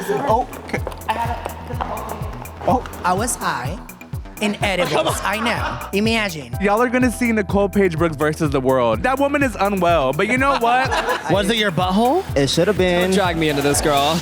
Oh, okay. I was high in edibles. I know. Imagine. Y'all are gonna see Nicole Paige Brooks versus the world. That woman is unwell, but you know what? Was it your butthole? It should have been. Don't drag me into this, girl.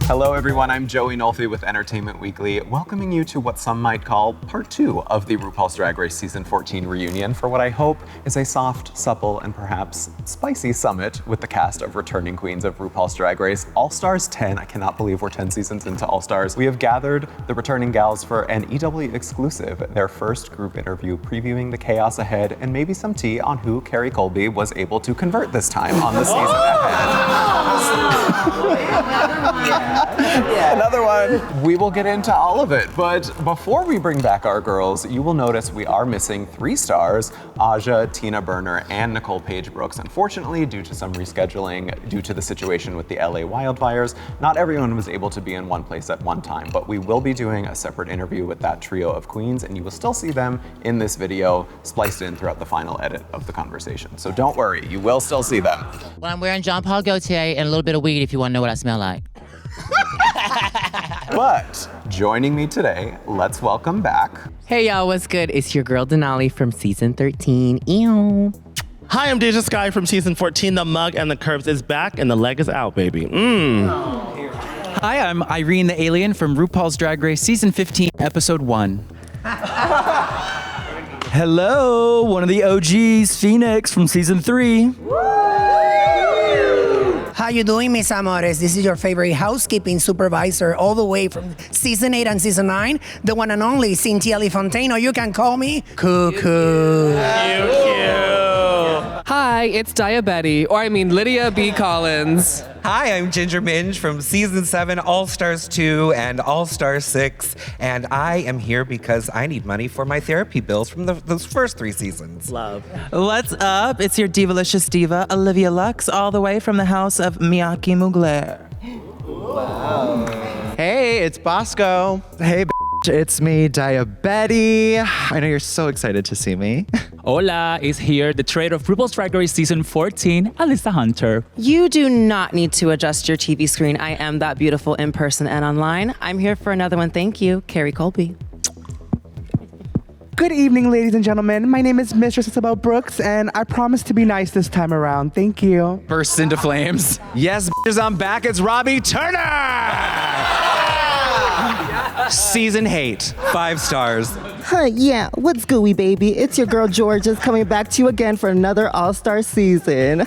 Hello everyone, I'm Joey Nolfi with Entertainment Weekly, welcoming you to what some might call part 2 of the RuPaul's Drag Race Season 14 reunion for what I hope is a soft, supple, and perhaps spicy summit with the cast of returning queens of RuPaul's Drag Race All-Stars 10. I cannot believe we're 10 seasons into All-Stars. We have gathered the returning gals for an EW exclusive, their first group interview previewing the chaos ahead and maybe some tea on who Carrie Colby was able to convert this time on the season ahead. Another one. We will get into all of it, but before we bring back our girls, you will notice we are missing 3 stars, Aja, Tina Burner, and Nicole Paige Brooks. Unfortunately, due to some rescheduling, due to the situation with the LA wildfires, not everyone was able to be in one place at one time, but we will be doing a separate interview with that trio of queens, and you will still see them in this video, spliced in throughout the final edit of the conversation. So don't worry, you will still see them. Well, I'm wearing Jean Paul Gaultier and a little bit of weed if you want to know what I smell like. But joining me today, let's welcome back. Hey y'all, what's good? It's your girl Denali from season 13. Ew. Hi, I'm Deja Sky from season 14. The mug and the curves is back and the leg is out, baby. Hi, I'm Irene the Alien from RuPaul's Drag Race Season 15, Episode 1. Hello, one of the OGs, Phoenix from Season 3. How you doing, mis amores? This is your favorite housekeeping supervisor all the way from season 8 and season 9, the one and only Cynthia Lifonteno. You can call me Cuckoo. Hi, it's Lydia B Kollins. Hi, I'm Ginger Minge from season 7, All-Stars 2 and All-Stars 6, and I am here because I need money for my therapy bills from those first 3 seasons. Love. What's up? It's your divalicious diva, Olivia Lux, all the way from the house of Miyake Mugler. Wow. Hey, it's Bosco. Hey, it's me, Diabetti. I know you're so excited to see me. Hola, is here the traitor of RuPaul's Drag Race Season 14, Alyssa Hunter. You do not need to adjust your TV screen. I am that beautiful in person and online. I'm here for another one. Thank you, Carrie Colby. Good evening, ladies and gentlemen. My name is Mistress Isabelle Brooks, and I promise to be nice this time around. Thank you. Bursts into flames. Yes, I'm back. It's Robbie Turner. Season hate, 5 stars. Huh, yeah, what's gooey, baby? It's your girl Georgia's coming back to you again for another All-Star season.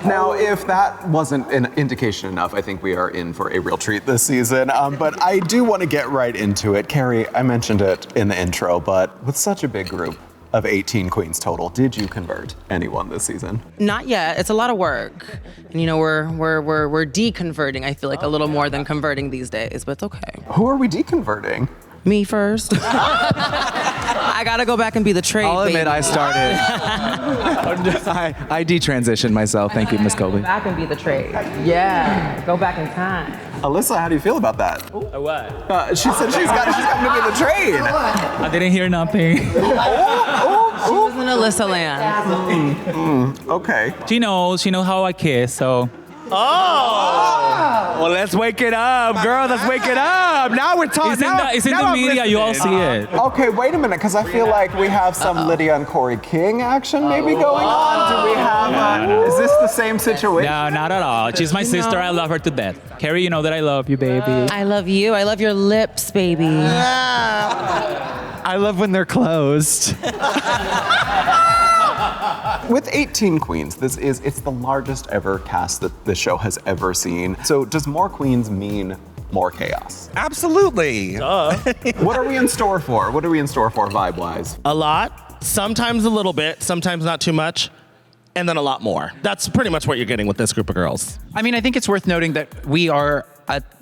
Now, if that wasn't an indication enough, I think we are in for a real treat this season. But I do want to get right into it. Carrie, I mentioned it in the intro, but with such a big group of 18 queens total, did you convert anyone this season? Not yet. It's a lot of work. And you know, we're deconverting, I feel like, a little more than converting these days, but it's okay. Who are we deconverting? Me first. I gotta go back and be the trade. I'll admit baby. I started. I detransitioned myself. Thank you, Miss Colby. Go back and be the trade. Yeah, go back in time. Alyssa, how do you feel about that? What? She said she's coming to be the trade. I didn't hear nothing. She was in Alyssa land. Okay. She knows how I kiss, so. Well, let's wake it up, girl. Let's wake it up. Now we're talking. It's in the media. You all see it. Okay, wait a minute, because I feel like we have some Lydia and Corey King action maybe going on. Do we have? Is this the same situation? No, not at all. She's my sister. I love her to death. Carrie, you know that I love you, baby. I love you. I love your lips, baby. I love when they're closed. With 18 queens, it's the largest ever cast that the show has ever seen. So does more queens mean more chaos? Absolutely. What are we in store for? What are we in store for vibe-wise? A lot, sometimes a little bit, sometimes not too much, and then a lot more. That's pretty much what you're getting with this group of girls. I mean, I think it's worth noting that we are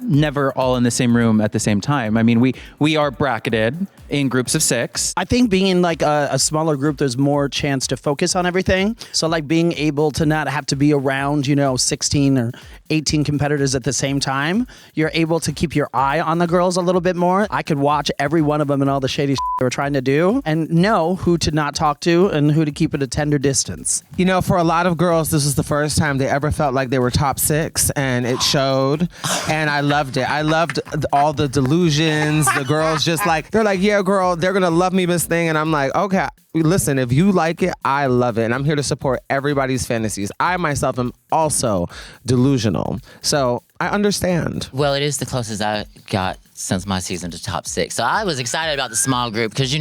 never all in the same room at the same time. I mean, we are bracketed in groups of 6. I think being in like a smaller group, there's more chance to focus on everything. So like being able to not have to be around, 16 or 18 competitors at the same time, you're able to keep your eye on the girls a little bit more. I could watch every one of them and all the shady shit they were trying to do and know who to not talk to and who to keep at a tender distance. You know, for a lot of girls, this was the first time they ever felt like they were top 6, and it showed, and I loved it. I loved all the delusions, the girls just like, they're like, yeah, girl, they're gonna love me this thing, and I'm like, okay, listen, if you like it, I love it, and I'm here to support everybody's fantasies. I myself am also delusional, so I understand. Well, it is the closest I got since my season to top 6. So I was excited about the small group because,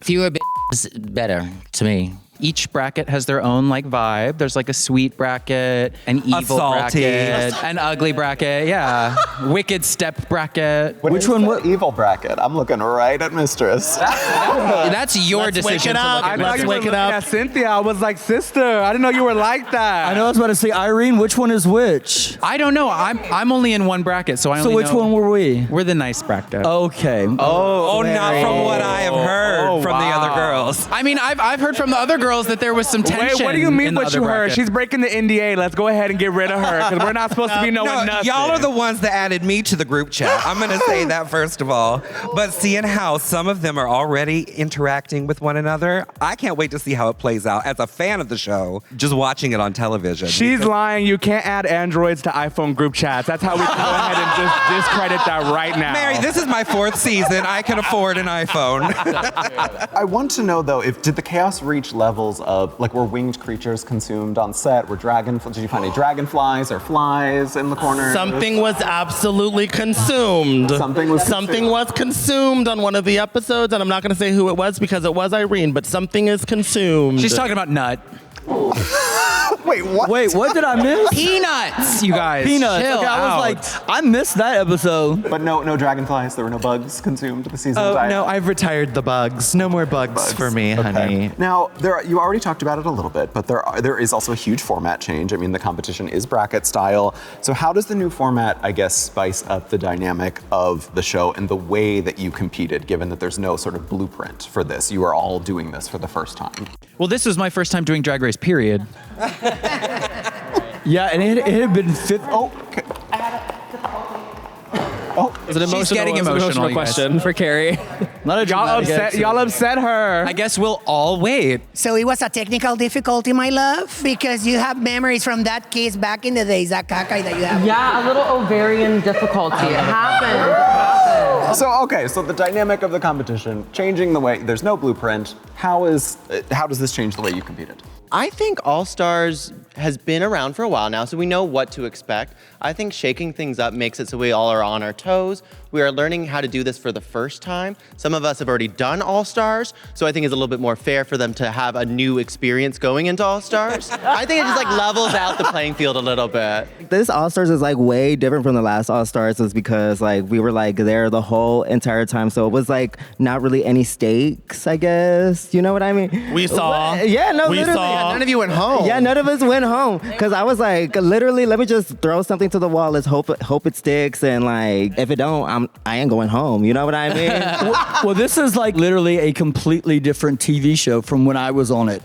fewer is better to me. Each bracket has their own vibe. There's a sweet bracket, an evil bracket, an ugly bracket, wicked step bracket. Which one? What evil bracket? I'm looking right at Mistress. That's your decision. Let's wake it up. Cynthia, I was like, sister, I didn't know you were like that. I know I was about to say, Irene, which one is which? I don't know. I'm only in one bracket, so I only know. So which one were we? We're the nice bracket. Okay. Oh, not from what I have heard from the other girls. I mean, I've heard from the other girls that there was some tension. Wait, what do you mean what you heard? bracket. She's breaking the NDA. Let's go ahead and get rid of her because we're not supposed to be knowing nothing. Y'all are the ones that added me to the group chat. I'm going to say that first of all. But seeing how some of them are already interacting with one another, I can't wait to see how it plays out. As a fan of the show, just watching it on television. She's lying. You can't add androids to iPhone group chats. That's how we can go ahead and just discredit that right now. Mary, this is my 4th season. I can afford an iPhone. I want to know though, did the chaos reach levels of were winged creatures consumed on set? Did you find any dragonflies or flies in the corner? Something was absolutely consumed. Something was consumed on one of the episodes, and I'm not going to say who it was because it was Irene, but something is consumed. She's talking about nut. Wait, what? Wait, what did I miss? Peanuts, you guys. Peanuts. Chill Okay, I out. was like, I missed that episode. But no dragonflies. There were no bugs consumed the season. Oh, no, I've retired the bugs. No more bugs for me, honey. Now, you already talked about it a little bit, but there is also a huge format change. I mean, the competition is bracket style. So how does the new format, I guess, spice up the dynamic of the show and the way that you competed, given that there's no sort of blueprint for this? You are all doing this for the first time. Well, this was my first time doing Drag Race, period. Yeah, and it had been Is it emotional? She's getting emotional, question for Carrie. Y'all upset her. I guess we'll all wait. So it was a technical difficulty, my love, because you have memories from that case back in the days, that caca that you have. Yeah, a little ovarian difficulty. It happened. So the dynamic of the competition, changing the way, there's no blueprint. How does this change the way you competed? I think All Stars has been around for a while now, so we know what to expect. I think shaking things up makes it so we all are on our toes. We are learning how to do this for the first time. Some of us have already done All Stars, so I think it's a little bit more fair for them to have a new experience going into All Stars. I think it just levels out the playing field a little bit. This All Stars is way different from the last All Stars, is because we were there the whole entire time, so it was not really any stakes, I guess. You know what I mean? We saw. Yeah, no, we literally. saw. None of you went home. Yeah, none of us went home because I was literally, let me just throw something to the wall. Let's hope it sticks, and if it don't, I ain't going home. You know what I mean? well, this is literally a completely different TV show from when I was on it,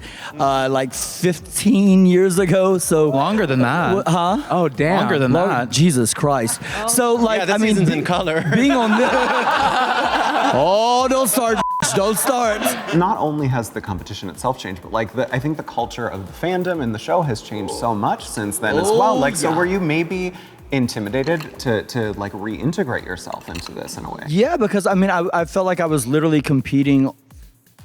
15 years ago. So longer than that. Huh? Oh, damn. Longer than that. Jesus Christ. So this season's in color. Being on this. Oh, don't start. Don't start. Not only has the competition itself changed, but I think the culture of the fandom and the show has changed so much since then as well. So were you maybe intimidated to reintegrate yourself into this in a way? Yeah, because I felt like I was literally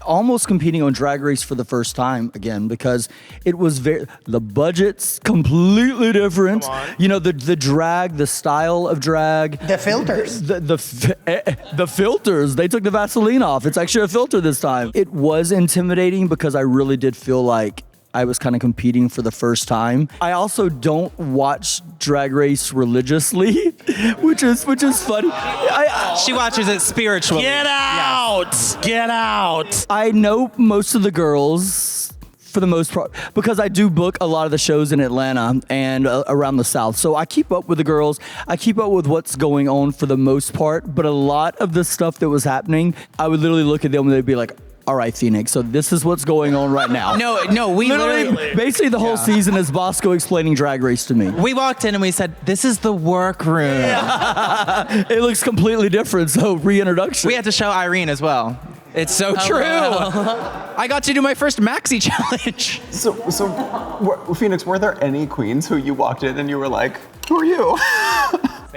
almost competing on Drag Race for the first time again, because it was the budget's completely different. The drag, the style of drag, the filters, the filters. They took the Vaseline off. It's actually a filter this time. It was intimidating because I really did feel like I was kind of competing for the first time. I also don't watch Drag Race religiously, which is funny. She watches it spiritually. Get out! Yes. Get out! I know most of the girls for the most part because I do book a lot of the shows in Atlanta and around the South. So I keep up with the girls. I keep up with what's going on for the most part. But a lot of the stuff that was happening, I would literally look at them and they'd be like, all right, Phoenix, so this is what's going on right now. No, we literally basically the whole season is Bosco explaining Drag Race to me. We walked in and we said, this is the workroom. It looks completely different, so reintroduction. We had to show Irene as well. It's so true. I got to do my first maxi challenge. Phoenix, were there any queens who you walked in and you were like, who are you?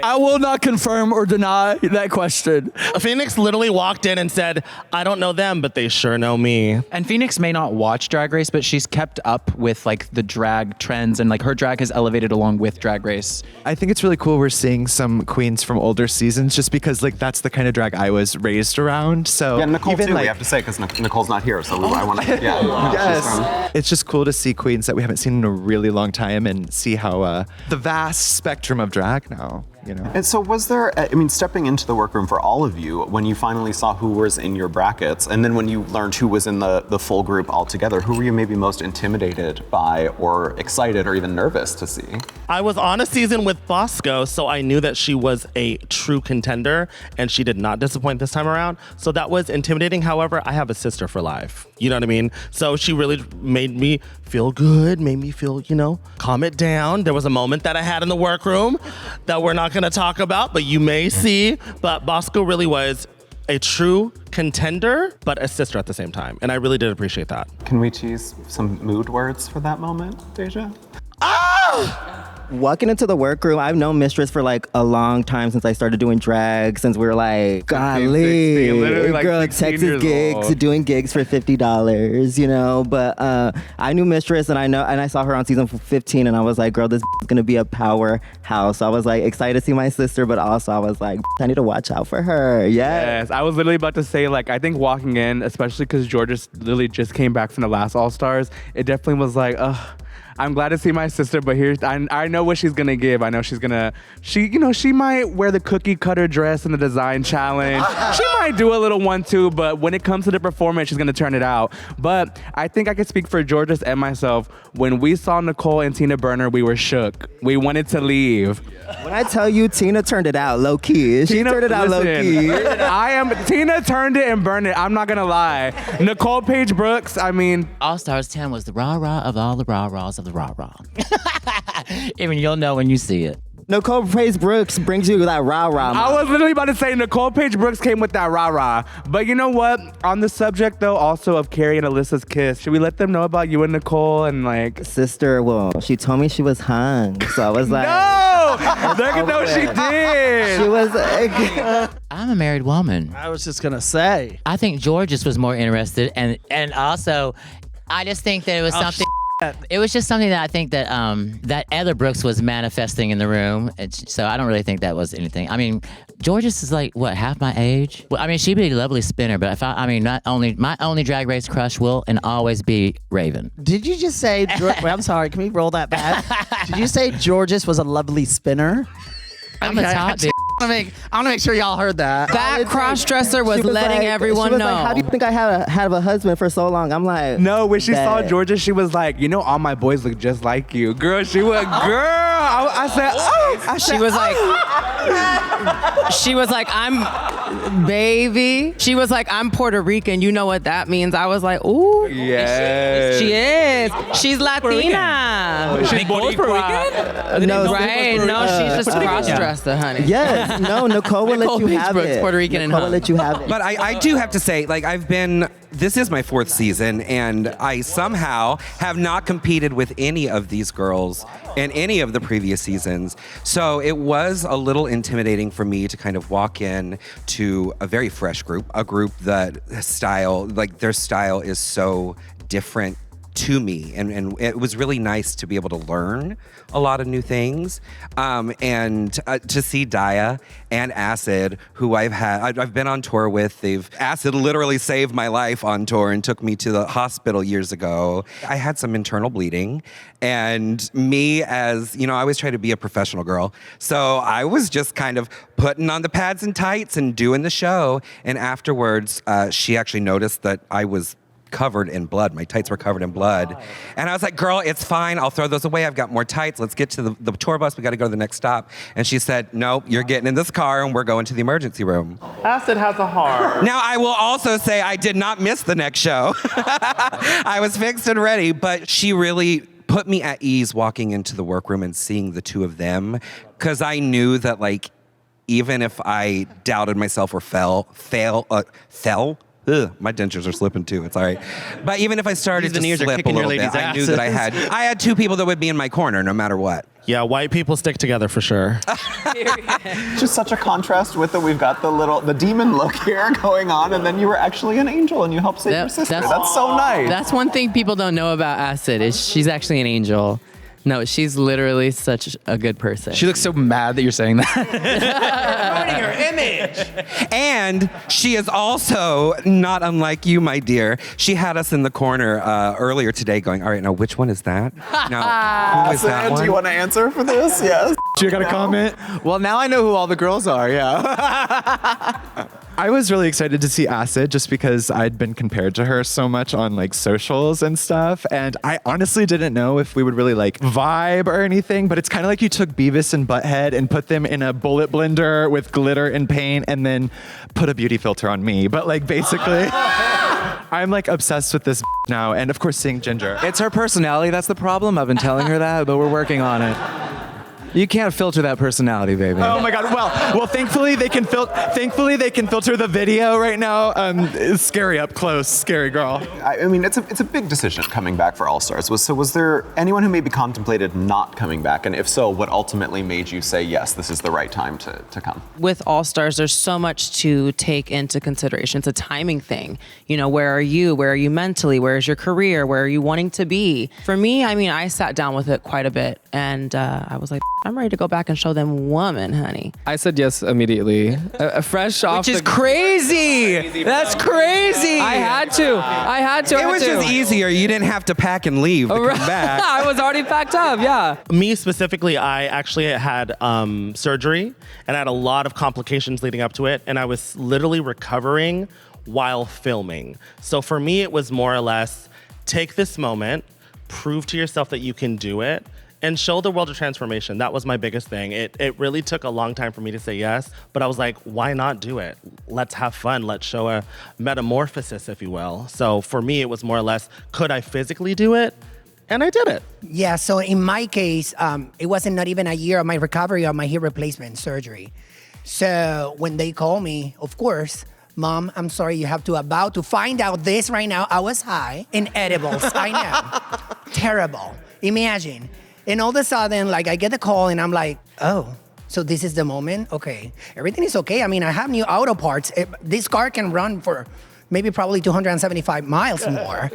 I will not confirm or deny that question. Phoenix literally walked in and said, I don't know them, but they sure know me. And Phoenix may not watch Drag Race, but she's kept up with like the drag trends, and like her drag has elevated along with Drag Race. I think it's really cool we're seeing some queens from older seasons, just because like that's the kind of drag I was raised around. So Yeah, Nicole even, too, like, we have to say, because Nicole's not here, so I want to, yeah. No, Yes. It's just cool to see queens that we haven't seen in a really long time and see how the vast spectrum of drag now, you know. And so was there, I mean, stepping into the workroom for all of you, when you finally saw who was in your brackets, and then when you learned who was in the full group altogether, who were you maybe most intimidated by or excited or even nervous to see? I was on a season with Bosco, so I knew that she was a true contender, and she did not disappoint this time around. So that was intimidating. However, I have a sister for life. You know what I mean? So she really made me feel good, made me feel, calm it down. There was a moment that I had in the workroom that we're not going to talk about, but you may see. But Bosco really was a true contender, but a sister at the same time. And I really did appreciate that. Can we tease some mood words for that moment, Deja? Walking into the workroom, I've known Mistress for like a long time, since I started doing drag, since we were like, golly, 16, literally like girl, 16 Texas years gigs, old. doing gigs for $50, But I knew Mistress, and I saw her on season 15, and I was like, girl, this is gonna be a powerhouse. So I was like excited to see my sister, but also I was like, I need to watch out for her. Yes, I was literally about to say, like, I think walking in, especially because Georgia literally just came back from the last All Stars, it definitely was like, I'm glad to see my sister, but I know what she's gonna give. I know she might wear the cookie cutter dress in the design challenge. She might do a little 1-2, but when it comes to the performance, she's gonna turn it out. But I think I can speak for Georges and myself. When we saw Nicole and Tina Burner, we were shook. We wanted to leave. When I tell you, Tina turned it out low key. She turned it out low key. Tina turned it and burned it. I'm not gonna lie. Nicole Paige Brooks, I mean. All Stars 10 was the rah-rah of all the rah-rahs of the rah-rah. Even you'll know when you see it. Nicole Paige Brooks brings you that rah-rah. I was literally about to say Nicole Paige Brooks came with that rah-rah. But you know what? On the subject, though, also of Carrie and Alyssa's kiss, should we let them know about you and Nicole and like... Sister, well, she told me she was hung. So I was like... No! No, she did! She was like... I'm a married woman. I was just gonna say. I think Georges was more interested, and also, I just think that it was something... It was just something that I think that that Heather Brooks was manifesting in the room. So I don't really think that was anything. I mean, Georges is like, what, half my age? Well, I mean, she'd be a lovely spinner, but my only Drag Race crush will and always be Raven. Did you just say, wait, I'm sorry, can we roll that back? Did you say Georges was a lovely spinner? I'm a top bitch. I want to make sure y'all heard that. That cross-dresser was letting everyone know. Like, how do you think I had a husband for so long? I'm like, no, when she saw Georgia, she was like, all my boys look just like you. Girl, she was, I said, oh. She was like, I'm baby. She was like, I'm Puerto Rican. You know what that means? I was like, ooh. Yes. She is. She's Latina. She's Puerto Rican? No, right. No, she's just cross-dresser, honey. Yes. No, Nicole will let you have it. Puerto Rican Nicole will and let you have it. But I do have to say, like, this is my 4th season, and I somehow have not competed with any of these girls in any of the previous seasons. So it was a little intimidating for me to kind of walk in to a very fresh group, a group that their style is so different to me, and it was really nice to be able to learn a lot of new things, and to see Daya and Acid, who I've been on tour with. Acid literally saved my life on tour and took me to the hospital years ago. I had some internal bleeding, and me, as I always try to be a professional girl, so I was just kind of putting on the pads and tights and doing the show. And afterwards, she actually noticed that I was covered in blood. My tights were covered in blood. And I was like, girl, it's fine. I'll throw those away. I've got more tights. Let's get to the tour bus. We got to go to the next stop. And she said, nope, you're getting in this car and we're going to the emergency room. Acid has a heart. Now, I will also say I did not miss the next show. I was fixed and ready, but she really put me at ease walking into the workroom and seeing the two of them, because I knew that, like, even if I doubted myself or fell, Ugh, my dentures are slipping too. It's all right. But even if I started These to veneers are slip a kicking your little bit, lady's I knew that I had two people that would be in my corner no matter what. Yeah, white people stick together for sure. Just such a contrast with it. We've got the demon look here going on, and then you were actually an angel and you helped save your sister. That's so nice. That's one thing people don't know about Acid is she's actually an angel. No, she's literally such a good person. She looks so mad that you're saying that. Promoting her image. And she is also not unlike you, my dear. She had us in the corner earlier today going, all right, now which one is that? Now, who is that one? Do you want to answer for this? Yes. You got a comment? Well, now I know who all the girls are, yeah. I was really excited to see Acid just because I'd been compared to her so much on like socials and stuff. And I honestly didn't know if we would really like vibe or anything, but it's kind of like you took Beavis and Butthead and put them in a bullet blender with glitter and paint and then put a beauty filter on me. But like basically, I'm like obsessed with this now. And of course seeing Ginger. It's her personality that's the problem. I've been telling her that, but we're working on it. You can't filter that personality, baby. Oh my God! Well, thankfully they can filter the video right now. It's scary up close, scary girl. I mean, it's a big decision coming back for All Stars. Was there anyone who maybe contemplated not coming back, and if so, what ultimately made you say yes, this is the right time to come? With All Stars, there's so much to take into consideration. It's a timing thing. You know, where are you? Where are you mentally? Where is your career? Where are you wanting to be? For me, I mean, I sat down with it quite a bit, and I was like, I'm ready to go back and show them woman, honey. I said yes immediately. Fresh off Which is crazy. That's crazy. I had to. It was just easier. You didn't have to pack and leave to come back. I was already packed up, yeah. Me specifically, I actually had surgery and I had a lot of complications leading up to it, and I was literally recovering while filming. So for me, it was more or less take this moment, prove to yourself that you can do it, and show the world a transformation. That was my biggest thing. It really took a long time for me to say yes, but I was like, why not do it? Let's have fun. Let's show a metamorphosis, if you will. So for me, it was more or less, could I physically do it? And I did it. Yeah, so in my case, it wasn't not even a year of my recovery of my hip replacement surgery. So when they call me, of course, Mom, I'm sorry, you have to about to find out this right now. I was high in edibles, I know. Terrible. Imagine. And all of a sudden, like, I get the call and I'm like, oh, so this is the moment? Okay. Everything is okay. I mean, I have new auto parts. This car can run for maybe probably 275 miles more.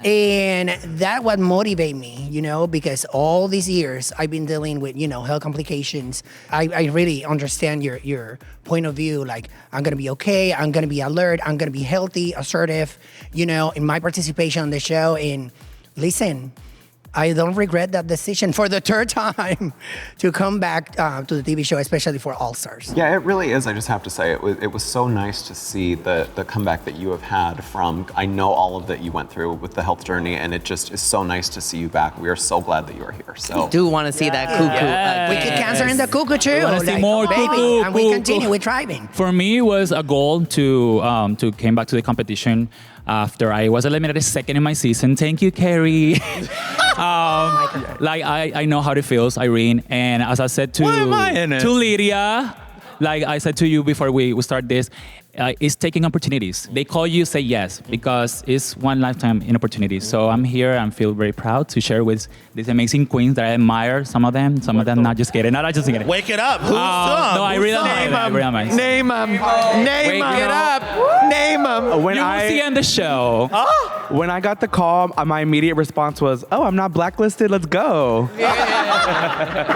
And that what motivate me, you know, because all these years I've been dealing with, you know, health complications. I really understand your point of view. Like, I'm going to be okay. I'm going to be alert. I'm going to be healthy, assertive, you know, in my participation on the show. And listen, I don't regret that decision for the third time to come back to the TV show, especially for All Stars. Yeah, it really is. I just have to say, it was so nice to see the comeback that you have had from, I know all of that you went through with the health journey, and it just is so nice to see you back. We are so glad that you are here. So we do want to see that cuckoo. Yes. We get cancer in the cuckoo too. We want to see more baby, cuckoo. and we continue, we're thriving. For me, it was a goal to came back to the competition after I was eliminated second in my season. Thank you, Carrie. Like I know how it feels, Irene, and as I said to Lydia, like I said to you before we start this, is taking opportunities. They call you, say yes, because it's one lifetime in opportunity. So I'm here and feel very proud to share with these amazing queens that I admire. Some of them, not just kidding. Not just kidding. Wake it up. Who's No, I really admire. Name them. Name them. Wake it up. Name them. When You will see on the show. When I got the call, my immediate response was, "Oh, I'm not blacklisted. Let's go."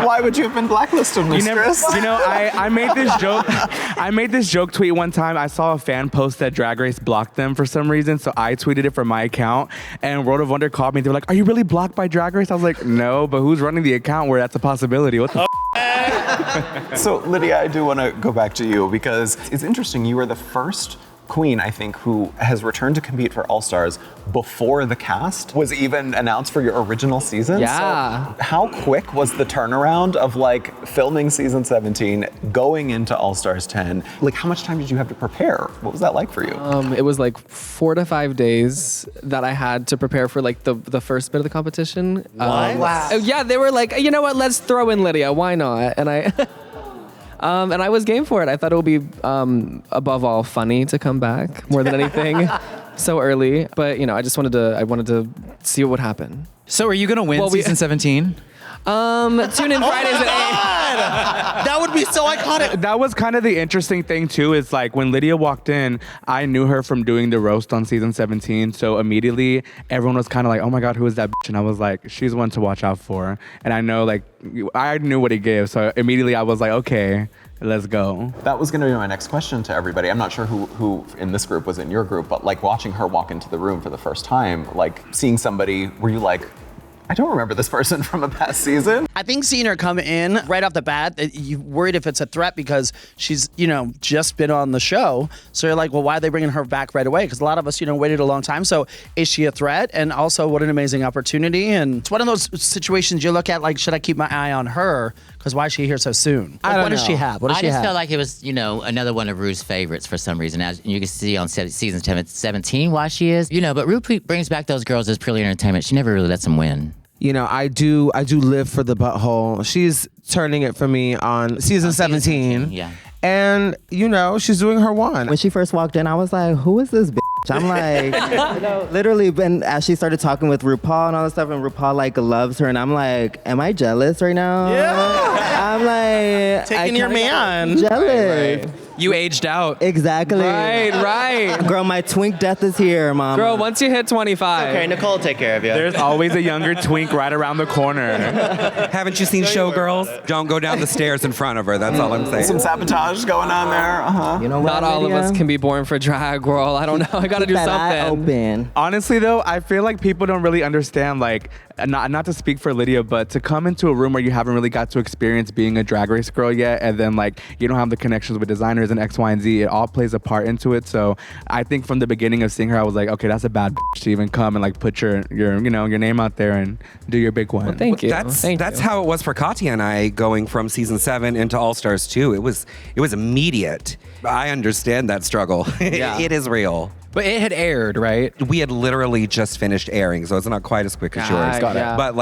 why would you have been blacklisted, Mistress? I made this joke. I made this joke tweet one time. I saw a fan post that Drag Race blocked them for some reason, so I tweeted it from my account. And World of Wonder called me. They were like, "Are you really blocked by Drag Race?" I was like, "No, but who's running the account where that's a possibility? What the?" So Lydia, I do want to go back to you because it's interesting. You are the first queen, I think, who has returned to compete for All Stars before the cast was even announced for your original season. Yeah. So how quick was the turnaround of like filming season 17, going into All Stars 10? Like, how much time did you have to prepare? What was that like for you? It was like 4 to 5 days that I had to prepare for like the first bit of the competition. Wow. Yeah, they were like, you know what? Let's throw in Lydia. Why not? And And I was game for it. I thought it would be, above all, funny to come back more than anything so early. But, I just wanted to see what would happen. So are you going to win season 17? Tune in Fridays at 8. That would be so iconic. That was kind of the interesting thing too, is like when Lydia walked in, I knew her from doing the roast on season 17. So immediately everyone was kind of like, oh my God, who is that bitch? And I was like, she's one to watch out for. And I know I knew what he gave. So immediately I was like, okay, let's go. That was going to be my next question to everybody. I'm not sure who in this group was in your group, but like watching her walk into the room for the first time, like seeing somebody, were you like, I don't remember this person from a past season? I think seeing her come in right off the bat, you worried if it's a threat because she's, just been on the show. So you're like, well, why are they bringing her back right away? Because a lot of us, waited a long time. So is she a threat? And also, what an amazing opportunity. And it's one of those situations you look at like, should I keep my eye on her? Because why is she here so soon? Like, what does she have? What does I she just have? felt like it was, another one of Ru's favorites for some reason. As you can see on season 17 why she is. But Ru brings back those girls as purely entertainment. She never really lets them win. I do live for the butthole. She's turning it for me on season 17. Yeah. And, she's doing her one. When she first walked in, I was like, who is this bitch? I'm like, literally, and as she started talking with RuPaul and all that stuff, and RuPaul loves her, and I'm like, am I jealous right now? Yeah. I'm like, taking your man. Jealous. Right. You aged out. Exactly. Right. Girl, my twink death is here, mom. Girl, once you hit 25. Okay, Nicole, take care of you. There's always a younger twink right around the corner. Haven't you seen Showgirls? Don't go down the stairs in front of her. That's all I'm saying. Some sabotage going on there. Uh-huh. You know what, Not all of us can be born for drag, girl. I don't know. I gotta do Keep that eye something. open. Honestly, though, I feel like people don't really understand, not to speak for Lydia, but to come into a room where you haven't really got to experience being a Drag Race girl yet, and then you don't have the connections with designers and X, Y, and Z, it all plays a part into it. So I think from the beginning of seeing her, I was like, okay, that's a bad bitch to even come and put your name out there and do your big one. Well, thank you. That's how it was for Katya and I going from season 7 into All Stars 2. It was immediate. I understand that struggle. Yeah. It is real. But it had aired, right? We had literally just finished airing, so it's not quite as quick as yours. Got it. But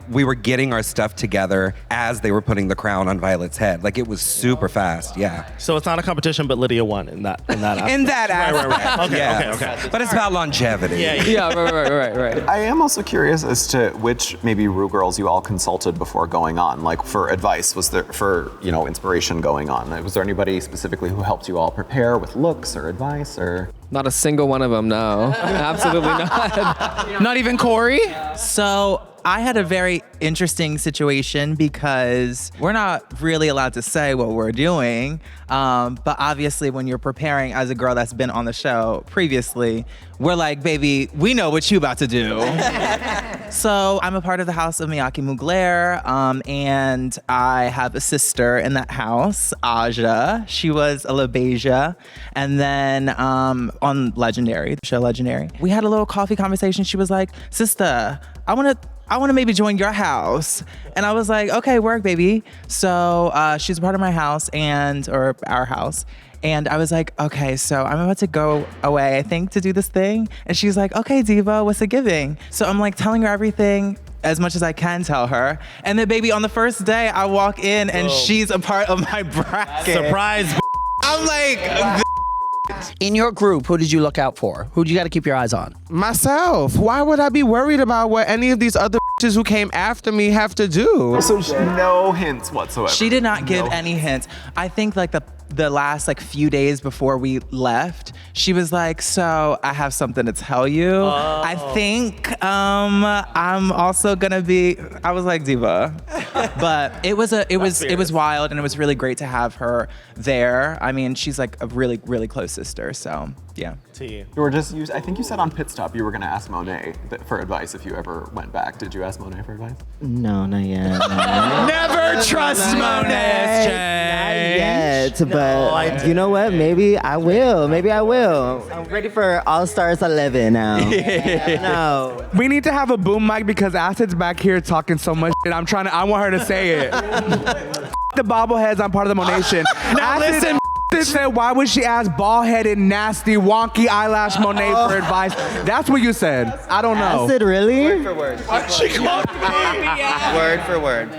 we were getting our stuff together as they were putting the crown on Violet's head. It was super fast. Yeah. So it's not a competition, but Lydia won in that aspect. In that aspect. Right. Okay, yes. okay. But it's about longevity. Yeah, right. I am also curious as to which maybe Ru girls you all consulted before going on, for advice. Was there for inspiration going on? Was there anybody specifically who helped you all prepare with looks or advice or? Not a single one of them, no. Absolutely not. Not even Corey? So I had a very interesting situation because we're not really allowed to say what we're doing. But obviously when you're preparing as a girl that's been on the show previously, we're like, baby, we know what you about to do. So I'm a part of the house of Miyake Mugler, and I have a sister in that house, Aja. She was a LaBeija. And then on Legendary, the show Legendary, we had a little coffee conversation. She was like, sister, I want to maybe join your house. And I was like, okay, work, baby. So she's a part of my house or our house. And I was like, okay, so I'm about to go away, I think, to do this thing. And she's like, okay, Diva, what's it giving? So I'm telling her everything as much as I can tell her. And then, baby, on the first day, I walk in and she's a part of my bracket. Surprise. I'm like, in your group, who did you look out for? Who do you got to keep your eyes on? Myself. Why would I be worried about what any of these other bitches who came after me have to do? So no hints whatsoever. She did not give any hints. I think the last few days before we left, she was like, so I have something to tell you. I think I'm also gonna be, I was like, Diva. But it was wild, and it was really great to have her there. I mean, she's a really, really close sister, so yeah. You were I think you said on Pit Stop you were gonna ask Monet for advice if you ever went back. Did you ask Monet for advice? No, not yet. Never trust Monet. Not yet, but you know what? Maybe I will. I'm ready for All Stars 11 now. No. We need to have a boom mic because Acid's back here talking so much shit. I want her to say it. The bobbleheads, I'm part of the Monation. Now listen. Said, why would she ask bald-headed, nasty, wonky eyelash Monet for advice? That's what you said. I don't know. Acid, really? Word for word. She called me. Word for word.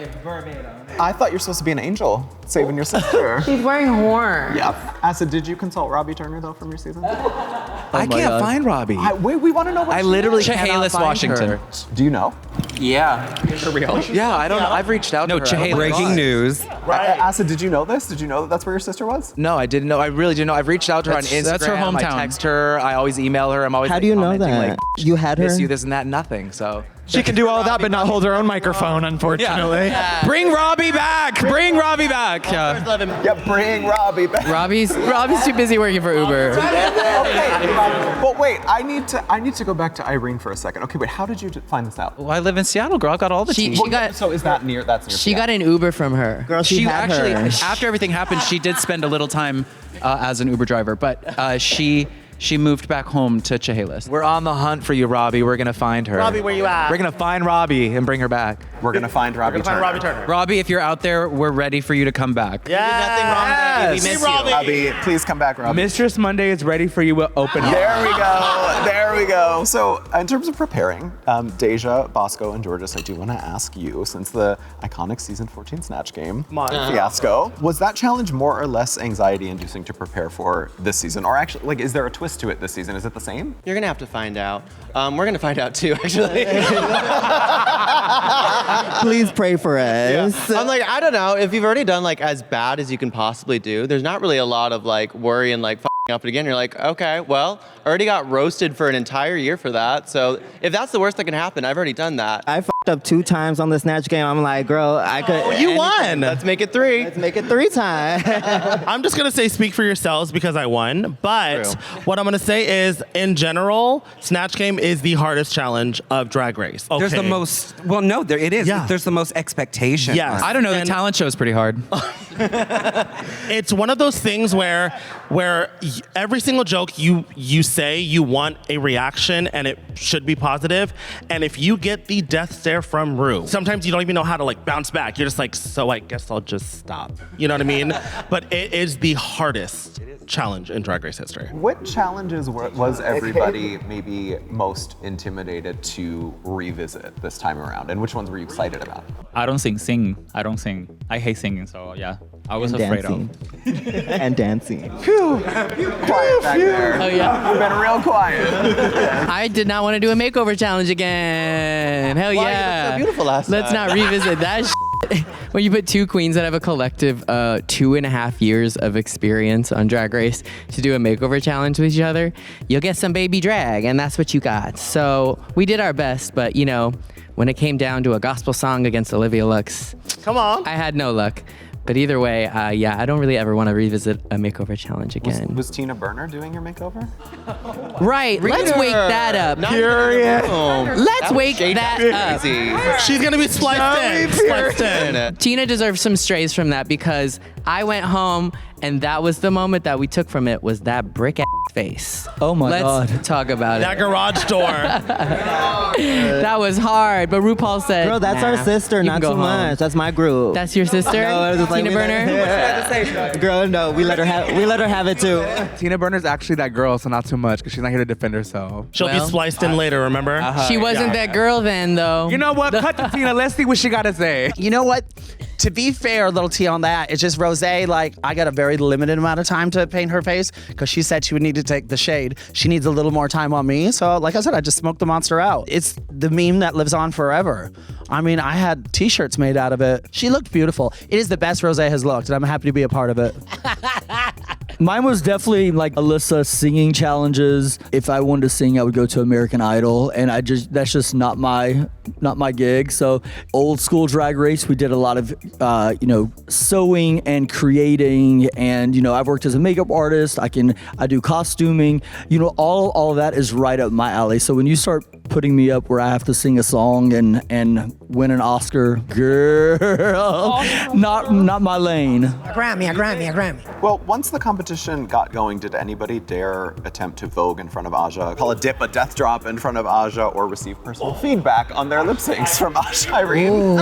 I thought you're supposed to be an angel, saving your sister. She's wearing horn. Yeah. Acid, did you consult Robbie Turner though from your season? I can't find Robbie. We want to know what I she literally is. cannot Chehalis, find Washington. her. Do you know? Yeah. For real? Yeah, I don't know. I've reached out to her. Chehalis. Breaking news. Acid, did you know this? Did you know that that's where your sister was? No, I didn't know. I really didn't know. I've reached out to her on Instagram. That's her hometown. I text her. I always email her. I'm always How do you know commenting, that? like, You had miss her? you, this and that, nothing. So She can do all that, but not hold her own microphone, unfortunately. bring Robbie back. Bring Robbie back. Yeah. Yeah, bring Robbie back. Robbie's too busy working for Uber. Okay. But wait, I need to go back to Irene for a second. Okay, wait, how did you find this out? Well, I live in Seattle, girl. I got all the tea. So is that near? That's near. She got an Uber from her. Girl, she had actually, her. after everything happened, she did spend a little time as an Uber driver, but she moved back home to Chehalis. We're on the hunt for you, Robbie. We're gonna find her. Robbie, where you at? We're gonna find Robbie and bring her back. We're gonna find Robbie Turner. Robbie, if you're out there, we're ready for you to come back. Nothing wrong with that. We miss you. Robbie, please come back, Robbie. Mistress Monday is ready for you. Open up. There we go. There we go. So, in terms of preparing, Deja, Bosco, and Georges, I do want to ask you, since the iconic season 14 Snatch Game fiasco, was that challenge more or less anxiety-inducing to prepare for this season? Or actually, like, is there a twist to it this season? Is it the same? You're gonna have to find out. We're gonna find out too, actually. Please pray for us. I'm like, I don't know. If you've already done like as bad as you can possibly do, there's not really a lot of like worry and like f***ing up again. You're like, okay, well, already got roasted for an entire year for that. So if that's the worst that can happen, I've already done that. I f***ed up 2 times on the Snatch Game. I'm like, girl, I could. Oh, you won. Let's make it 3. Let's make it 3 times. I'm just gonna say speak for yourselves because I won. But what I'm gonna say is, in general, Snatch Game is the hardest challenge of Drag Race. Okay. There's the most, well, no, it is. Yeah. There's the most expectation. Yes. I don't know. The talent show is pretty hard. It's one of those things where every single joke you say, you want a reaction and it should be positive. And if you get the death stare from Ru, sometimes you don't even know how to like bounce back. You're just like, so I guess I'll just stop. You know what I mean? But it is the hardest challenge in Drag Race history. What challenges was everybody maybe most intimidated to revisit this time around? And which ones were you excited about? I don't sing. I don't sing. I hate singing, so yeah. I was afraid of. And dancing. Quiet back there. Oh yeah. You've been real quiet. I did not want to do a makeover challenge again. Hell Why? yeah. You looked so beautiful last Let's time. not revisit that shit. When you put 2 queens that have a collective 2.5 years of experience on Drag Race to do a makeover challenge with each other, you'll get some baby drag, and that's what you got. So we did our best, but you know, when it came down to a gospel song against Olivia Lux, come on, I had no luck. But either way, yeah, I don't really ever want to revisit a makeover challenge again. Was Tina Burner doing your makeover? Right, let's wake that up. Let's wake that up. She's gonna be spliced in. Tina deserves some strays from that because I went home and that was the moment that we took from it was that brick ass face. Oh my God. Let's talk about That it. garage door. That was hard, but RuPaul said, Girl, that's nah, our sister, you not can go too home. much. That's my group. That's your sister? No, it was like Tina Burner? Girl, no, we let her have it too. Tina Burner's actually that girl, so not too much, because she's not here to defend herself. She'll be spliced in later, remember? She wasn't that girl then, though. You know what? Cut to Tina. Let's see what she got to say. You know what? To be fair, little tea on that, it's just Rosé, like, I got a very limited amount of time to paint her face because she said she would need to take the shade. She needs a little more time on me. So, like I said, I just smoked the monster out. It's the meme that lives on forever. I mean, I had t-shirts made out of it. She looked beautiful. It is the best Rosé has looked, and I'm happy to be a part of it. Mine was definitely like Alyssa singing challenges. If I wanted to sing, I would go to American Idol, and that's just not my gig. So old school Drag Race, we did a lot of sewing and creating, and I've worked as a makeup artist. I do costuming. All of that is right up my alley. So when you start putting me up where I have to sing a song and win an Oscar, girl, not my lane. A Grammy. Well, once the competition got going, did anybody dare attempt to vogue in front of Aja, call a dip a death drop in front of Aja, or receive personal feedback on their lip syncs from Aja Irene?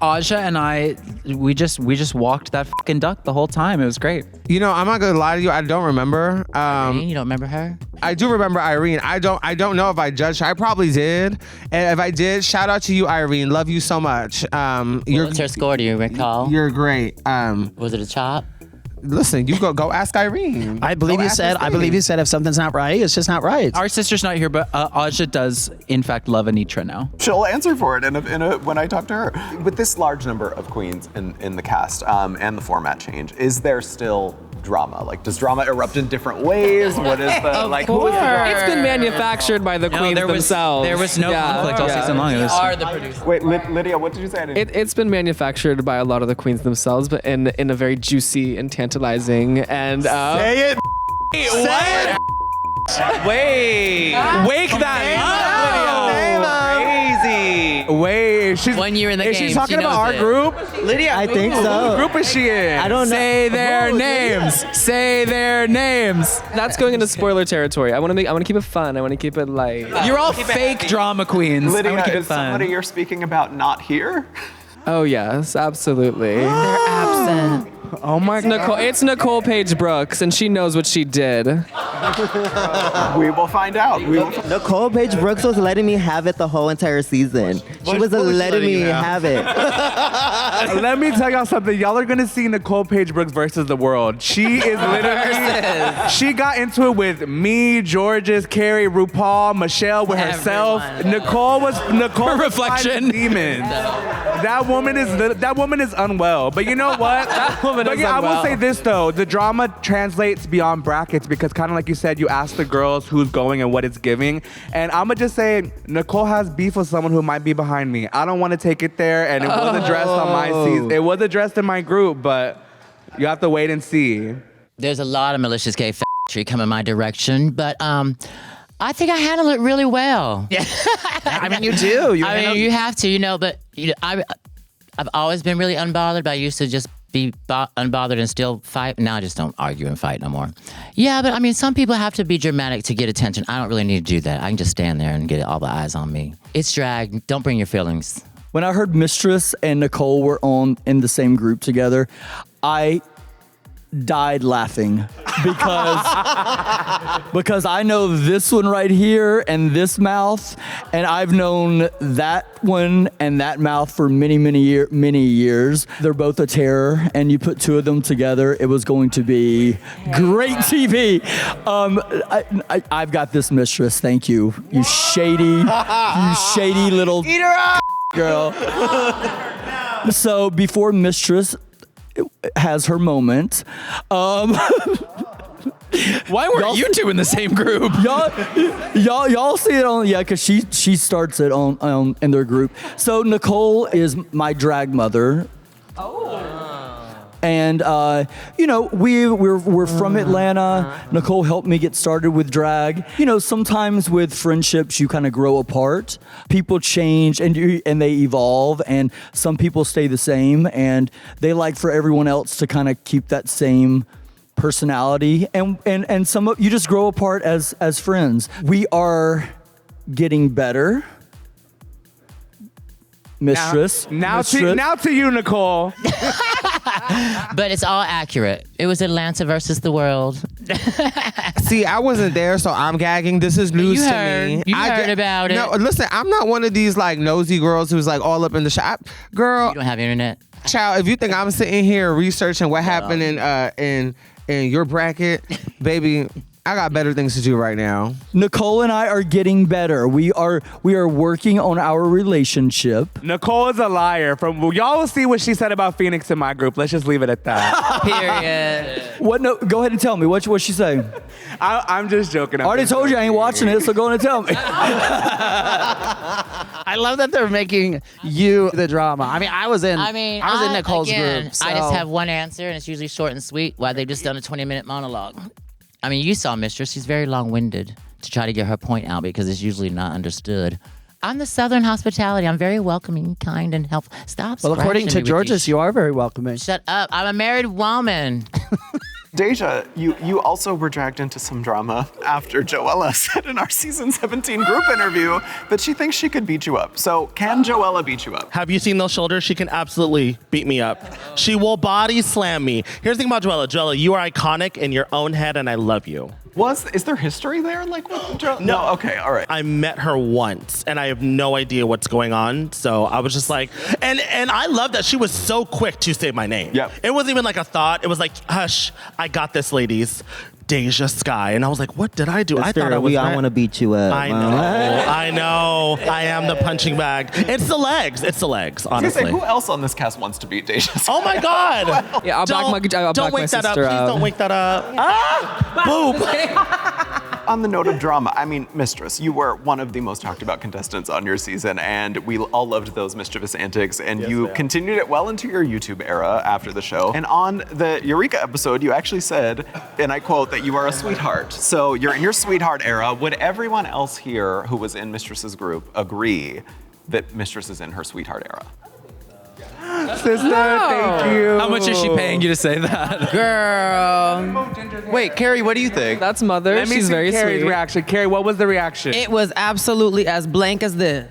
Aja and I, we just walked that fucking duck the whole time. It was great. You know, I'm not gonna lie to you. I don't remember. Irene, you don't remember her? I do remember Irene. I don't know if I judged her. I probably did. And if I did, shout out to you, Irene. Love you so much. What's her score? Do you recall? You're great. Was it a chop? Listen, you go ask Irene. I believe you said if something's not right, it's just not right. Our sister's not here, but Aja does in fact love Anitra now. She'll answer for it when I talk to her. With this large number of queens in the cast and the format change, is there still drama? Like, does drama erupt in different ways? What is the who is the drama? It's been manufactured by the queens themselves. There was no conflict all season long. They are the producers. Wait, Lydia, what did you say? It's been manufactured by a lot of the queens themselves, but in a very juicy and tantalizing and say it. What? Wake that up, Lydia. Crazy. Wait, she's 1 year in the game. Is she talking She about our knows group? Lydia, I think so. What group is she in? I don't know. Say their names. Say their names. That's going into spoiler territory. I want to keep it fun. I want to keep it light. You're all fake drama queens. Lydia, I want to keep is it fun. somebody you're speaking about not here? Oh yes, absolutely. They're absent. Oh my God. It's Nicole Page Brooks, and she knows what she did. We will find out. Nicole Page Brooks was letting me have it the whole entire season. She was letting me have it. Let me tell y'all something. Y'all are gonna see Nicole Page Brooks versus the world. She is literally. She got into it with me, Georges, Carrie, RuPaul, Michelle, with herself. Nicole Her reflection. Demons. That woman is unwell. But you know what? I will say this though, the drama translates beyond brackets because kind of like you said, you ask the girls who's going and what it's giving. And I'ma just say, Nicole has beef with someone who might be behind me. I don't want to take it there, and it was addressed on my season. It was addressed in my group, but you have to wait and see. There's a lot of malicious gay factory coming my direction, but I think I handle it really well. Yeah. I mean, you do. You have to, but I've always been really unbothered, but I used to just be unbothered and still fight. Now I just don't argue and fight no more. Yeah, but I mean, some people have to be dramatic to get attention. I don't really need to do that. I can just stand there and get all the eyes on me. It's drag. Don't bring your feelings. When I heard Mistress and Nicole were in the same group together, I died laughing because I know this one right here and this mouth, and I've known that one and that mouth for many years. They're both a terror, and you put two of them together, it was going to be great TV. I've got this, Mistress. Thank you, you shady little eat her up, girl. So before Mistress has her moment. Why weren't you two in the same group? Y'all see it on, because she starts it on in their group. So Nicole is my drag mother. And we're from Atlanta. Nicole helped me get started with drag. Sometimes with friendships you kind of grow apart. People change and they evolve, and some people stay the same, and they like for everyone else to kind of keep that same personality. And some of you just grow apart as friends. We are getting better. Mistress. Now to you, Nicole. But it's all accurate. It was Atlanta versus the world. See, I wasn't there, so I'm gagging. This is news to me. You heard about it. No, listen, I'm not one of these nosy girls who's all up in the shop. Girl, you don't have internet. Child, if you think I'm sitting here researching what happened in your bracket, baby, I got better things to do right now. Nicole and I are getting better. We are working on our relationship. Nicole is a liar. Y'all will see what she said about Phoenix in my group. Let's just leave it at that. Period. What? No, go ahead and tell me. What she say? I'm just joking. I already told you I ain't watching it, so go ahead and tell me. I love that they're making you the drama. I mean, I was in Nicole's group. So. I just have one answer, and it's usually short and sweet. Why they just done a 20-minute monologue. I mean, you saw Mistress. She's very long-winded to try to get her point out because it's usually not understood. I'm the Southern hospitality. I'm very welcoming, kind, and helpful. Stop. Well, according to Georges, you are very welcoming. Shut up. I'm a married woman. Deja, you also were dragged into some drama after Joella said in our season 17 group interview that she thinks she could beat you up. So can Joella beat you up? Have you seen those shoulders? She can absolutely beat me up. She will body slam me. Here's the thing about Joella. Joella, you are iconic in your own head, and I love you. Is there history there? Like with Joella? No. Okay, all right. I met her once, and I have no idea what's going on. So I was just like, and I love that she was so quick to say my name. Yep. It wasn't even like a thought. It was like, hush, I got this, ladies. Deja Sky. And I was like, what did I do? I thought I was I want to beat you up. I know. I am the punching bag. It's the legs, honestly. Who else on this cast wants to beat Deja Sky? Oh my God. Yeah, I'll don't wake that up. Please don't wake that up. Boom. On the note of drama, I mean, Mistress, you were one of the most talked about contestants on your season, and we all loved those mischievous antics, and you continued it well into your YouTube era after the show. And on the Eureka episode, you actually said, and I quote, that you are a sweetheart. So you're in your sweetheart era. Would everyone else here who was in Mistress's group agree that Mistress is in her sweetheart era? Sister, thank you. How much is she paying you to say that? Girl. Wait, Carrie, what do you think? That's mother. Let me She's see very Carrie's sweet. reaction. Carrie, what was the reaction? It was absolutely as blank as this.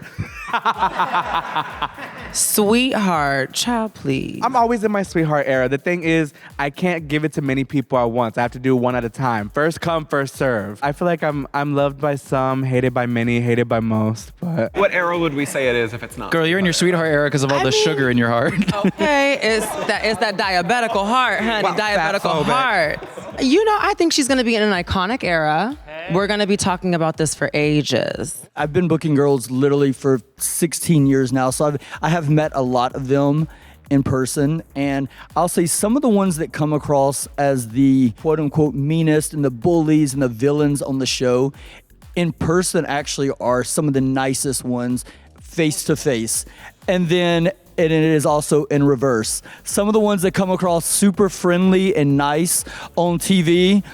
Sweetheart, child, please. I'm always in my sweetheart era. The thing is, I can't give it to many people at once. I have to do one at a time. First come, first serve. I feel like I'm loved by some, hated by many, hated by most. But what era would we say it is if it's not? Girl, you're in your sweetheart era because of all the sugar in your heart. Okay, it's that diabetical heart, honey. Wow, diabetical heart. You know, I think she's gonna be in an iconic era. We're gonna be talking about this for ages. I've been booking girls literally for 16 years now, so I have met a lot of them in person, and I'll say some of the ones that come across as the quote-unquote meanest and the bullies and the villains on the show, in person actually are some of the nicest ones face to face. And then it is also in reverse. Some of the ones that come across super friendly and nice on TV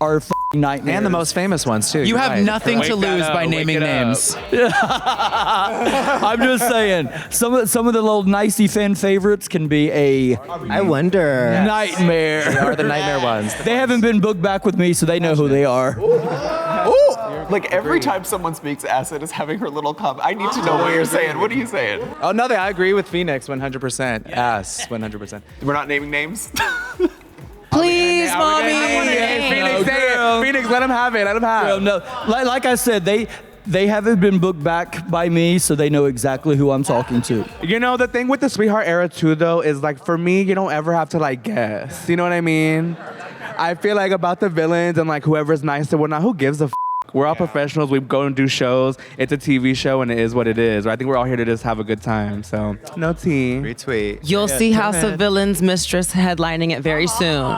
are nightmares. And the most famous ones too. You have nothing to lose by naming names. I'm just saying, some of the little nicey fan favorites can be I wonder. Nightmare. They are the nightmare ones. They haven't been booked back with me, so they know who they are. Like every time someone speaks, Acid is having her little comment. I need to know what you're saying. What are you saying? Oh, nothing. I agree with Phoenix 100%. Yes, 100%. We're not naming names? Please, mommy. Phoenix, say it. Phoenix, let him have it. Let him have it. No, like I said, they haven't been booked back by me, so they know exactly who I'm talking to. You know, the thing with the sweetheart era too, though, is like for me, you don't ever have to like guess. You know what I mean? I feel like about the villains and like whoever's nice and whatnot, who gives a f? We're all professionals. We go and do shows. It's a TV show, and it is what it is. I think we're all here to just have a good time. So, no tea. Retweet. You'll see House of Villains Mistress headlining it very soon.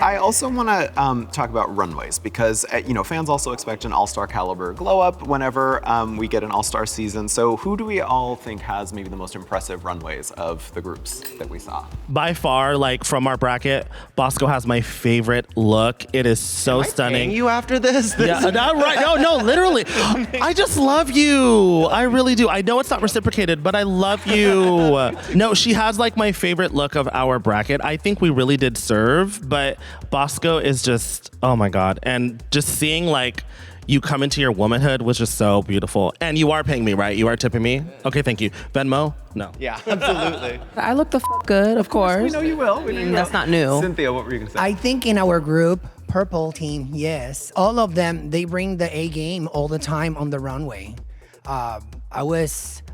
I also want to talk about runways because fans also expect an all-star caliber glow up whenever we get an all-star season. So who do we all think has maybe the most impressive runways of the groups that we saw? By far, like from our bracket, Bosco has my favorite look. It is so stunning. Paying you after this? Yeah, not right. No, literally. I just love you. I really do. I know it's not reciprocated, but I love you. No, she has like my favorite look of our bracket. I think we really did serve, but Bosco is just, oh my God. And just seeing like you come into your womanhood was just so beautiful. And you are paying me, right? You are tipping me? Okay, thank you. Venmo? No. Yeah, absolutely. I look the good, of course. We know you will. That's not new. Cynthia, what were you going to say? I think in our group, purple team, yes, all of them, they bring the A game all the time on the runway.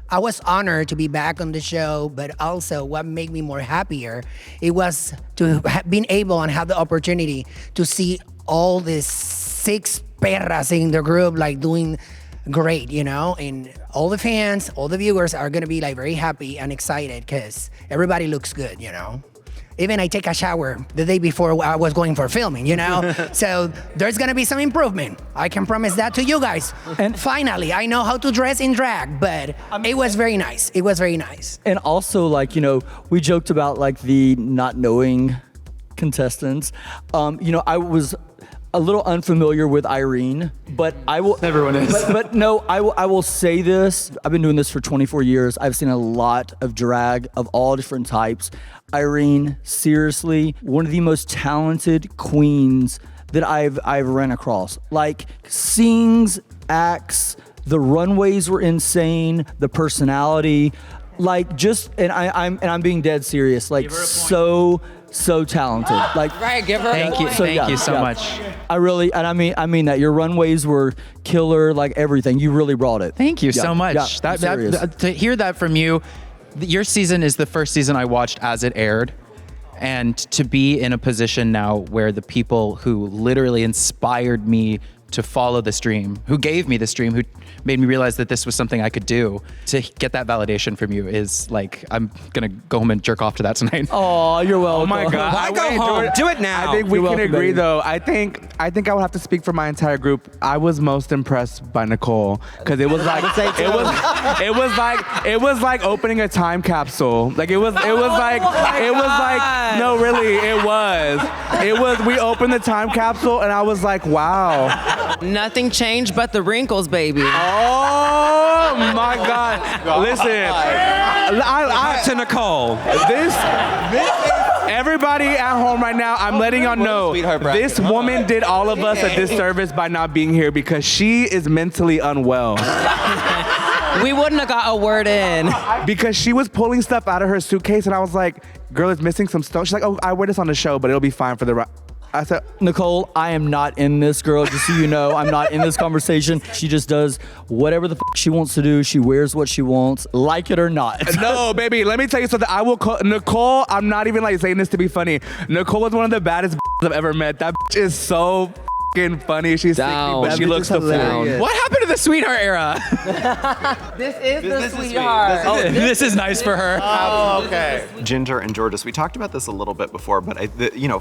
I was honored to be back on the show, but also what made me more happier, it was to being able and have the opportunity to see all these 6 perras in the group like doing great, and all the fans, all the viewers are gonna be like very happy and excited because everybody looks good, Even I take a shower the day before I was going for filming, So there's gonna be some improvement. I can promise that to you guys. And finally, I know how to dress in drag, but it was very nice. It was very nice. And also, we joked about the not knowing contestants. I was a little unfamiliar with Irene, but I will. Everyone is. But no, I will say this. I've been doing this for 24 years. I've seen a lot of drag of all different types. Irene, seriously, one of the most talented queens that I've ran across. Like, sings, acts, the runways were insane, the personality, like just, and I'm being dead serious, like so talented. Like, right, give her. Thank you so much. I really, and I mean that your runways were killer, like everything. You really brought it. Thank you so much. Yeah, that to hear that from you, your season is the first season I watched as it aired. And to be in a position now where the people who literally inspired me to follow this dream, who gave me this dream, who made me realize that this was something I could do, to get that validation from you is like, I'm gonna go home and jerk off to that tonight. Oh, you're welcome. Oh my God. Why go home? Do it now. I think we You're can welcome, agree baby. though. I think I would have to speak for my entire group. I was most impressed by Nicole because it was like it was like opening a time capsule. Like it was like no, really, it was we opened the time capsule and I was like, wow. Nothing changed but the wrinkles, baby. Oh my God! Listen, I to Nicole. This everybody at home right now, I'm letting y'all know this woman did all of us a disservice by not being here because she is mentally unwell. We wouldn't have got a word in. Because she was pulling stuff out of her suitcase and I was like, girl, it's missing some stuff. She's like, oh, I wear this on the show, but it'll be fine for the I said, Nicole, I am not in this, girl. Just so you know, I'm not in this conversation. She just does whatever the she wants to do. She wears what she wants, like it or not. No, baby, let me tell you something. I will call Nicole. I'm not even like saying this to be funny. Nicole is one of the baddest I've ever met. That is so fucking funny. She's sickly, but she looks the fool. What happened to the sweetheart era? This is the sweetheart. This is nice for her. Oh, okay. Ginger and Georges, we talked about this a little bit before, but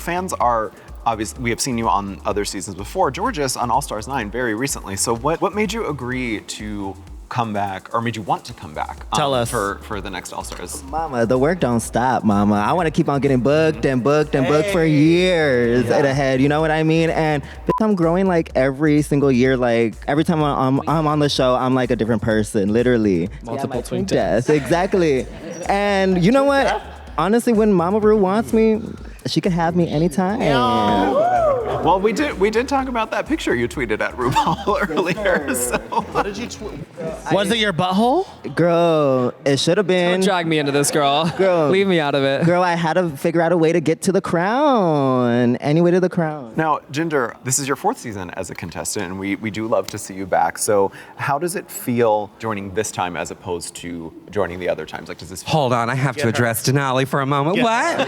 fans are obviously, we have seen you on other seasons before. Georges on All Stars 9 very recently. So what made you agree to come back, or made you want to come back? Tell us. For the next All Stars. Mama, the work don't stop, mama. I want to keep on getting booked and booked and booked for years ahead. You know what I mean? And I'm growing like every single year. Like every time I'm on the show, I'm like a different person, literally. Multiple twin Yes, exactly. And you know what? Honestly, when Mama Ru wants me, she can have me anytime. Well, we did talk about that picture you tweeted at RuPaul earlier. So. What did you tweet? Was it your butthole? Girl, it should have been. Don't drag me into this, girl. Leave me out of it. Girl, I had to figure out a way to get to the crown. Any way to the crown. Now, Ginger, this is your 4th season as a contestant, and we do love to see you back. So how does it feel joining this time as opposed to joining the other times? Like, does this feel— Hold on, I have to address Denali for a moment. What?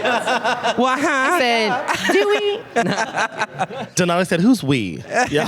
What? I said, do we? Denali said, who's we? Yeah.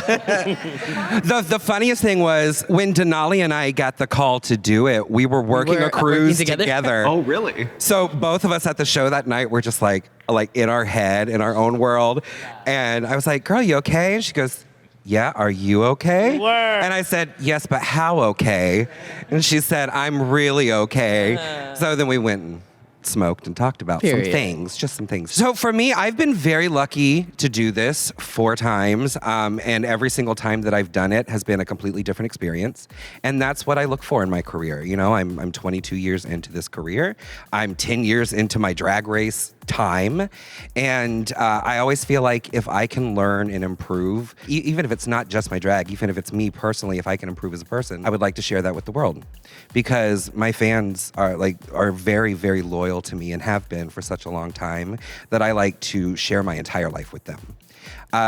The funniest thing was when Denali and I got the call to do it, we were working a cruise together. Oh, really? So both of us at the show that night were just like in our head, in our own world. And I was like, girl, you okay? And she goes, yeah, are you okay? And I said, yes, but how okay? And she said, I'm really okay. So then we went and smoked and talked about some things, just some things. So for me, I've been very lucky to do this 4 times, and every single time that I've done it has been a completely different experience. And that's what I look for in my career. You know, I'm 22 years into this career. I'm 10 years into my drag race time. And I always feel like if I can learn and improve, even if it's not just my drag, even if it's me personally, if I can improve as a person, I would like to share that with the world. Because my fans are very, very loyal to me and have been for such a long time that I like to share my entire life with them.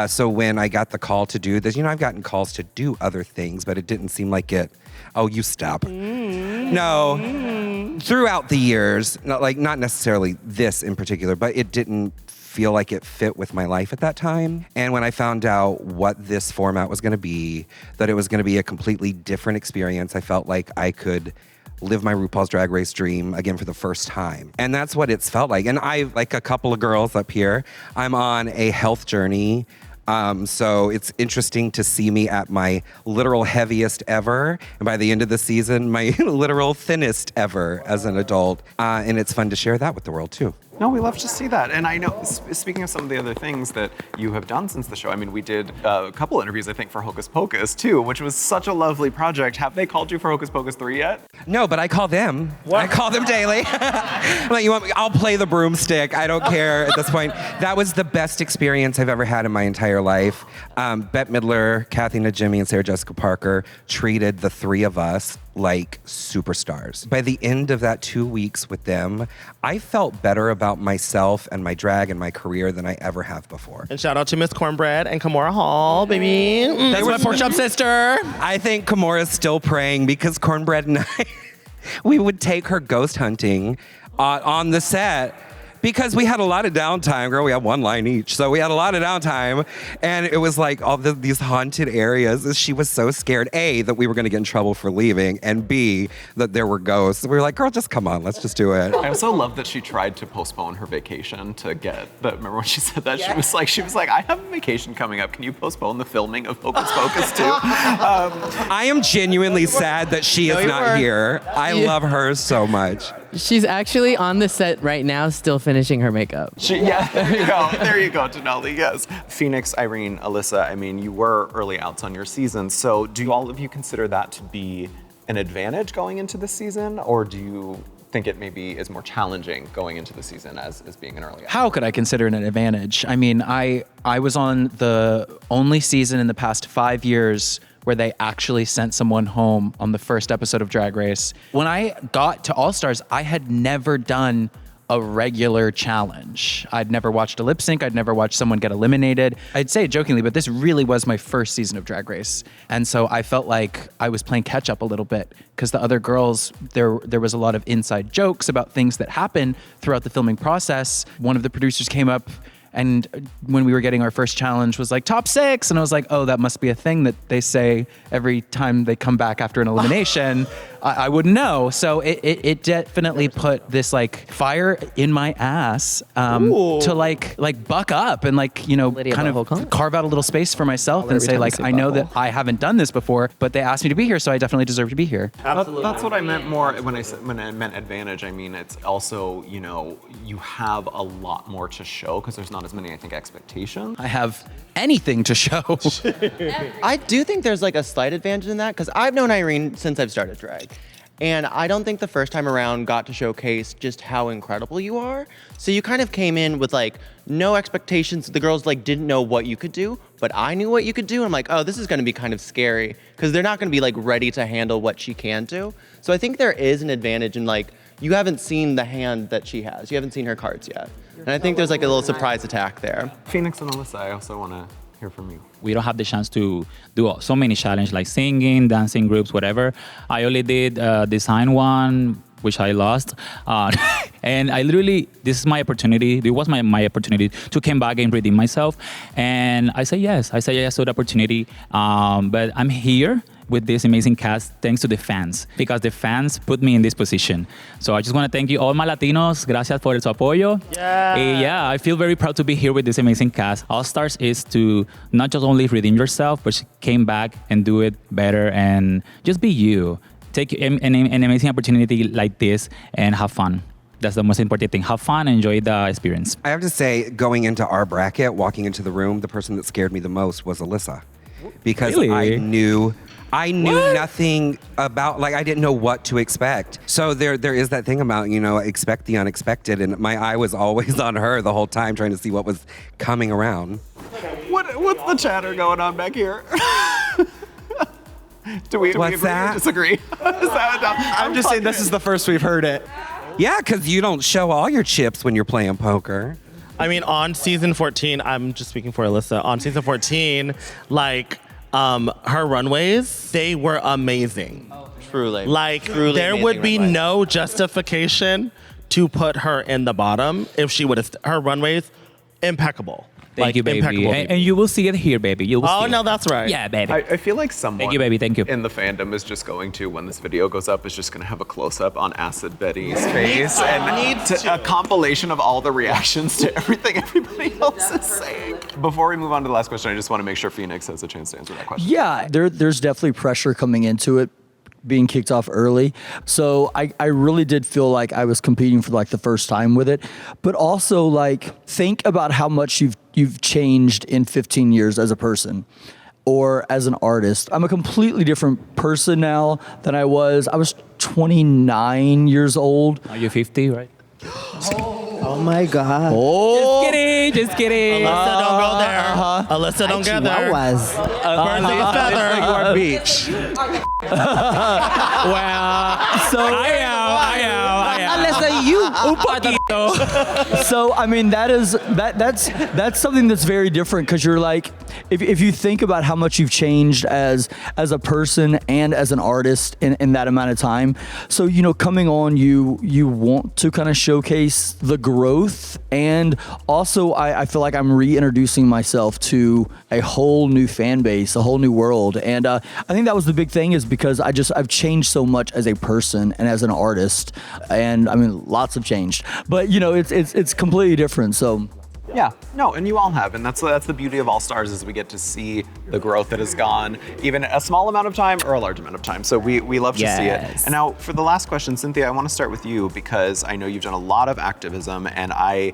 So when I got the call to do this, I've gotten calls to do other things, but it didn't seem like it. Oh, you stop. No, throughout the years, not necessarily this in particular, but it didn't feel like it fit with my life at that time. And when I found out what this format was going to be, that it was going to be a completely different experience, I felt like I could live my RuPaul's Drag Race dream again for the first time. And that's what it's felt like. And I, like a couple of girls up here, I'm on a health journey. So it's interesting to see me at my literal heaviest ever. And by the end of the season, my literal thinnest ever as an adult. And it's fun to share that with the world too. No, we love to see that. And I know, speaking of some of the other things that you have done since the show, I mean, we did a couple interviews, I think, for Hocus Pocus, too, which was such a lovely project. Have they called you for Hocus Pocus 3 yet? No, but I call them. I call them daily. Like, you want me? I'll play the broomstick. I don't care at this point. That was the best experience I've ever had in my entire life. Bette Midler, Kathy Najimy, and Sarah Jessica Parker treated the three of us like superstars. By the end of that 2 weeks with them, I felt better about myself and my drag and my career than I ever have before. And shout out to Miss Cornbread and Kimora Hall, baby. That's my pork chop sister. I think Kimora's still praying because Cornbread and I, we would take her ghost hunting on the set. Because we had a lot of downtime, girl, we had one line each. So we had a lot of downtime. And it was like all these haunted areas. She was so scared, A, that we were gonna get in trouble for leaving, and B, that there were ghosts. We were like, girl, just come on, let's just do it. I also love that she tried to postpone her vacation to get remember when she said that? Yeah. She was like, I have a vacation coming up. Can you postpone the filming of Hocus Pocus too? I am genuinely sad that she is not here. I love her so much. She's actually on the set right now, still finishing her makeup. Yeah, there you go. There you go, Denali, yes. Phoenix, Irene, Alyssa, I mean, you were early outs on your season, so do all of you consider that to be an advantage going into the season, or do you think it maybe is more challenging going into the season as being an early out? How could I consider it an advantage? I mean, I was on the only season in the past 5 years where they actually sent someone home on the first episode of Drag Race. When I got to All Stars, I had never done a regular challenge. I'd never watched a lip sync. I'd never watched someone get eliminated. I'd say it jokingly, but this really was my first season of Drag Race. And so I felt like I was playing catch up a little bit because the other girls, there was a lot of inside jokes about things that happened throughout the filming process. One of the producers came up and when we were getting our first challenge was like top 6. And I was like, oh, that must be a thing that they say every time they come back after an elimination. I wouldn't know. So it definitely put this like fire in my ass to like buck up and like, you know, Lydia kind of carve out a little space for myself and say like, I know that I haven't done this before, but they asked me to be here, so I definitely deserve to be here. Absolutely. That's what I meant more when I meant advantage. I mean, it's also, you know, you have a lot more to show because there's not as many, I think, expectations. I have anything to show. I do think there's like a slight advantage in that because I've known Irene since I've started drag. And I don't think the first time around got to showcase just how incredible you are. So you kind of came in with like no expectations. The girls like didn't know what you could do, but I knew what you could do. And I'm like, oh, this is gonna be kind of scary because they're not gonna be like ready to handle what she can do. So I think there is an advantage in like, you haven't seen the hand that she has. You haven't seen her cards yet. And I think there's like a little surprise attack there. Phoenix and Alyssa, I also wanna hear from you. We don't have the chance to do so many challenges like singing, dancing groups, whatever. I only did design one, which I lost. And I literally, this is my opportunity. It was my opportunity to come back and redeem myself. And I say yes. I say yes to the opportunity. But I'm here with this amazing cast thanks to the fans, because the fans put me in this position. So I just want to thank you all my Latinos. Gracias por su apoyo. Yeah, I feel very proud to be here with this amazing cast. All Stars is to not just only redeem yourself, but came back and do it better and just be you. Take an amazing opportunity like this and have fun. That's the most important thing. Have fun and enjoy the experience. I have to say, going into our bracket, walking into the room, the person that scared me the most was Alyssa. Because Really? I knew nothing about, like, I didn't know what to expect. So there is that thing about, you know, expect the unexpected. And my eye was always on her the whole time, trying to see what was coming around. What's the chatter going on back here? Do we agree or disagree? I'm just saying this is the first we've heard it. Yeah, because you don't show all your chips when you're playing poker. I mean, on season 14, I'm just speaking for Alyssa. On season 14, like, her runways, they were amazing. Truly. Like, Truly there would amazing be runway. no justification to put her in the bottom if she would have, her runways, impeccable. Thank you, baby. Impeccable, And you will see it here, baby. You will see no, it. that's right. Yeah, baby. I feel like someone Thank you, baby. Thank you. in the fandom is just going to, when this video goes up, is just going to have a close-up on Acid Betty's face and a compilation of all the reactions to everything everybody else is saying. Before we move on to the last question, I just want to make sure Phoenix has a chance to answer that question. Yeah, there's definitely pressure coming into it being kicked off early. So I really did feel like I was competing for like the first time with it. But also like think about how much you've changed in 15 years as a person or as an artist. I'm a completely different person now than I was. I was 29 years old. Are you 50, right? Oh my God. Oh. Just kidding. Alyssa, don't go there. Alyssa, don't go there. Chihuahuas. Birds of a feather. Your beach. Well, So I am. Alyssa, you. So I mean that's something that's very different because you're like if you think about how much you've changed as a person and as an artist in that amount of time. So coming on you want to kind of showcase the growth, and also I feel like I'm reintroducing myself to a whole new fan base, a whole new world, and I think that was the big thing is because I've changed so much as a person and as an artist, and I mean lots have changed, but it's completely different. So Yeah, no, and you all have, and that's the beauty of All Stars is we get to see the growth that has gone, even a small amount of time or a large amount of time. So we love to see it. And now for the last question, Cynthia, I want to start with you because I know you've done a lot of activism, and I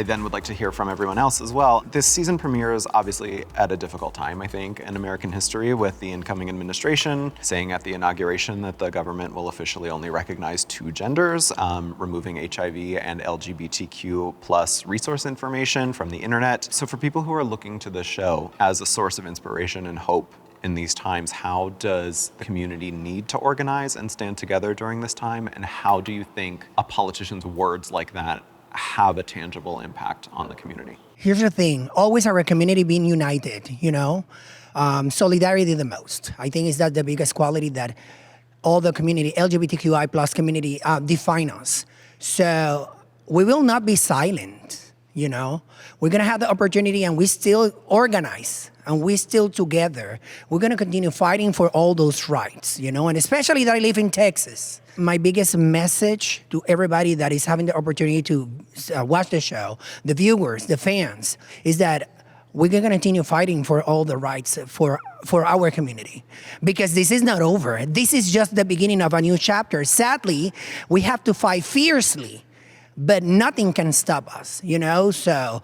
then would like to hear from everyone else as well. This season premieres obviously at a difficult time, I think, in American history with the incoming administration saying at the inauguration that the government will officially only recognize 2 genders, removing HIV and LGBTQ plus resource information from the internet. So for people who are looking to this show as a source of inspiration and hope in these times, how does the community need to organize and stand together during this time? And how do you think a politician's words like that have a tangible impact on the community? Here's the thing, always our community being united, solidarity the most. I think is that the biggest quality that all the community, LGBTQI plus community define us. So we will not be silent, We're gonna have the opportunity and we still organize and we still together. We're gonna continue fighting for all those rights, and especially that I live in Texas. My biggest message to everybody that is having the opportunity to watch the show, the viewers, the fans, is that we're gonna continue fighting for all the rights for our community. Because this is not over. This is just the beginning of a new chapter. Sadly, we have to fight fiercely, but nothing can stop us, So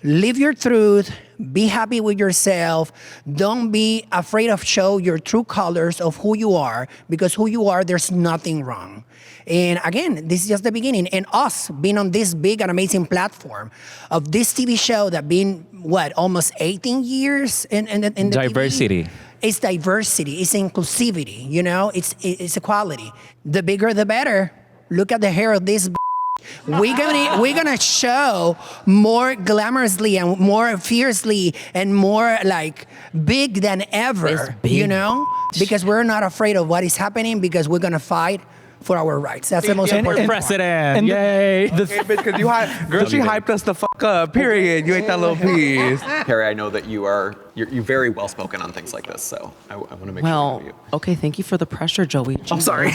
live your truth, be happy with yourself. Don't be afraid of show your true colors of who you are, because who you are, there's nothing wrong. And again, this is just the beginning. And us being on this big and amazing platform of this TV show that been, almost 18 years in the Diversity. TV? It's diversity, it's inclusivity, it's equality. The bigger, the better. Look at the hair of this. We're gonna show more glamorously and more fiercely and more like big than ever, because we're not afraid of what is happening, because we're gonna fight for our rights. That's the most important part. President. Yay. Because she hyped us the fuck up, period. You ate that little piece. Carrie, I know that you're very well spoken on things like this, so I want to make sure you. Okay, thank you for the pressure, Joey. I'm sorry.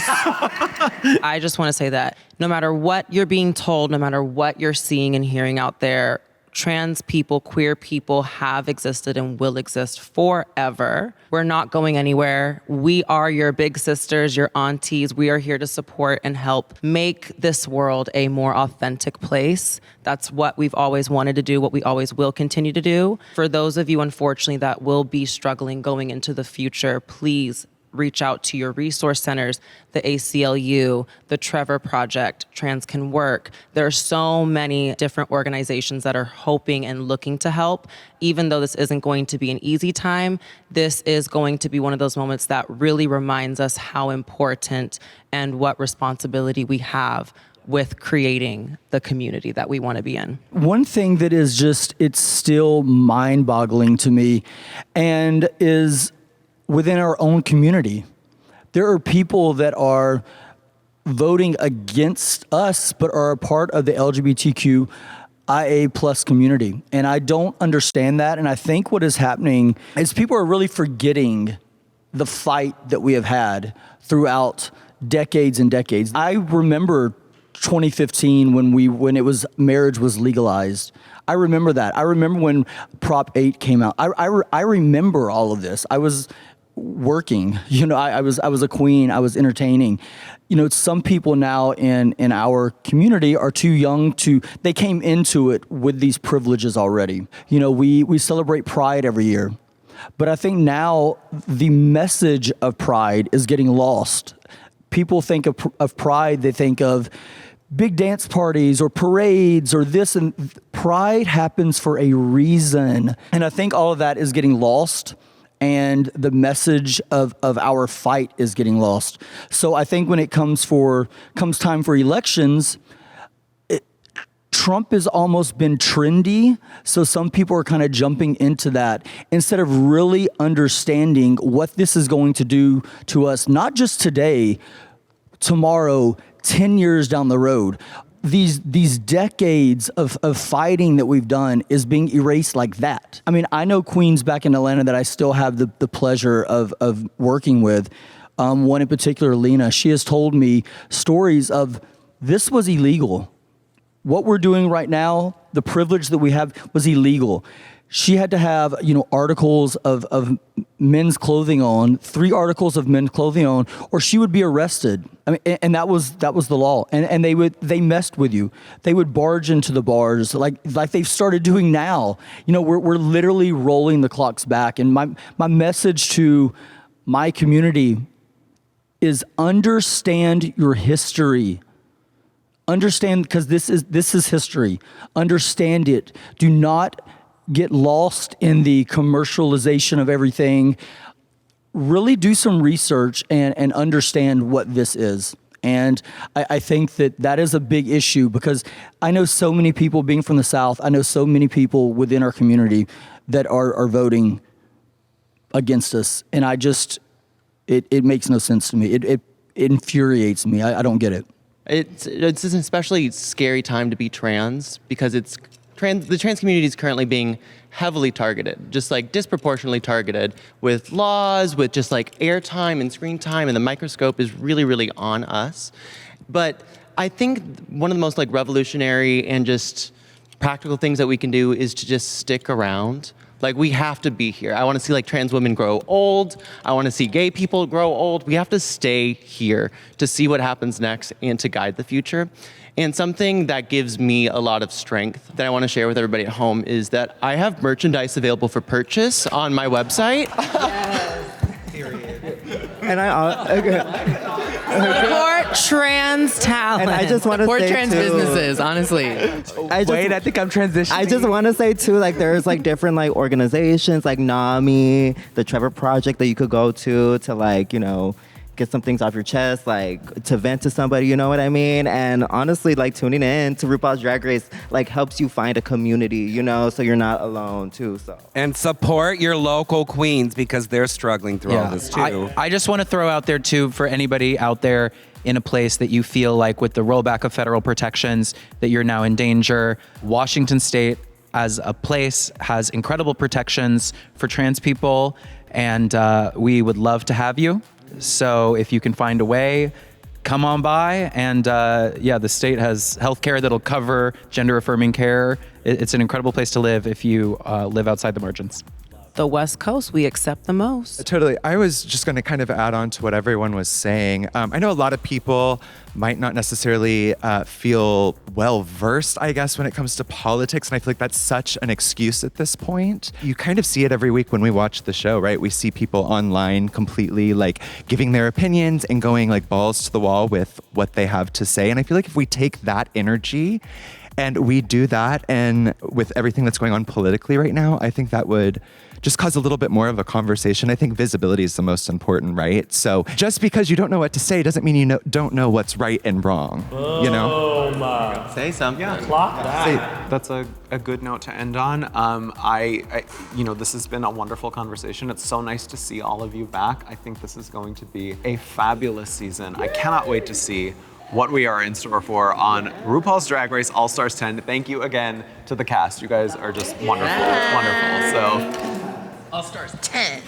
I just want to say that no matter what you're being told, no matter what you're seeing and hearing out there, trans people, queer people have existed and will exist forever. We're not going anywhere. We are your big sisters, your aunties. We are here to support and help make this world a more authentic place. That's what we've always wanted to do, what we always will continue to do. For those of you, unfortunately, that will be struggling going into the future, please reach out to your resource centers, the ACLU, the Trevor Project, Trans Can Work. There are so many different organizations that are hoping and looking to help. Even though this isn't going to be an easy time, this is going to be one of those moments that really reminds us how important and what responsibility we have with creating the community that we want to be in. One thing that is it's still mind-boggling to me and is within our own community. There are people that are voting against us, but are a part of the LGBTQIA plus community. And I don't understand that. And I think what is happening is people are really forgetting the fight that we have had throughout decades and decades. I remember 2015 when marriage was legalized. I remember that. I remember when Prop 8 came out. I remember all of this. I was working. I was a queen. I was entertaining. Some people now in our community are too young they came into it with these privileges already. We celebrate Pride every year. But I think now the message of Pride is getting lost. People think of Pride, they think of big dance parties or parades or this, and Pride happens for a reason. And I think all of that is getting lost, and the message of our fight is getting lost. So I think when it comes time for elections, Trump has almost been trendy, so some people are kind of jumping into that instead of really understanding what this is going to do to us, not just today, tomorrow, 10 years down the road. These decades of fighting that we've done is being erased like that. I mean, I know queens back in Atlanta that I still have the pleasure of working with. One in particular, Lena, she has told me stories of this was illegal. What we're doing right now, the privilege that we have was illegal. She had to have, articles of men's clothing on, 3 articles of men's clothing on, or she would be arrested. I mean, and that was the law. And they messed with you. They would barge into the bars like they've started doing now. We're literally rolling the clocks back. And my message to my community is understand your history. Understand, because this is history. Understand it. Do not get lost in the commercialization of everything. Really do some research and understand what this is. And I think that is a big issue, because I know so many people, being from the South, I know so many people within our community that are voting against us. And it makes no sense to me. It infuriates me. I don't get it. It's an especially scary time to be trans, because the trans community is currently being heavily targeted, just like disproportionately targeted with laws, with just like airtime and screen time, and the microscope is really, really on us. But I think one of the most like revolutionary and just practical things that we can do is to just stick around. Like, we have to be here. I want to see like trans women grow old. I want to see gay people grow old. We have to stay here to see what happens next and to guide the future. And something that gives me a lot of strength that I want to share with everybody at home is that I have merchandise available for purchase on my website. And Support trans talent. And I just want to support say trans too, businesses, honestly. I think I'm transitioning. I just want to say too, like, there's like different like organizations like NAMI, the Trevor Project that you could go to like, get some things off your chest, like to vent to somebody, you know what I mean? And honestly, like tuning in to RuPaul's Drag Race like helps you find a community, so you're not alone too. So And support your local queens, because they're struggling through all this too. I just want to throw out there too, for anybody out there in a place that you feel like with the rollback of federal protections that you're now in danger, Washington State as a place has incredible protections for trans people, and we would love to have you. So if you can find a way, come on by. And the state has healthcare that'll cover gender affirming care. It's an incredible place to live if you live outside the margins. The West Coast, we accept the most. Totally. I was just going to kind of add on to what everyone was saying. I know a lot of people might not necessarily feel well versed, I guess, when it comes to politics. And I feel like that's such an excuse at this point. You kind of see it every week when we watch the show, right? We see people online completely like giving their opinions and going like balls to the wall with what they have to say. And I feel like if we take that energy and we do that, and with everything that's going on politically right now, I think that would just cause a little bit more of a conversation. I think visibility is the most important, right? So just because you don't know what to say doesn't mean you don't know what's right and wrong, Say something. Yeah. Clock that. That's a good note to end on. This has been a wonderful conversation. It's so nice to see all of you back. I think this is going to be a fabulous season. I cannot wait to see what we are in store for on RuPaul's Drag Race All Stars 10. Thank you again to the cast. You guys are just wonderful, wonderful. So, All Stars 10.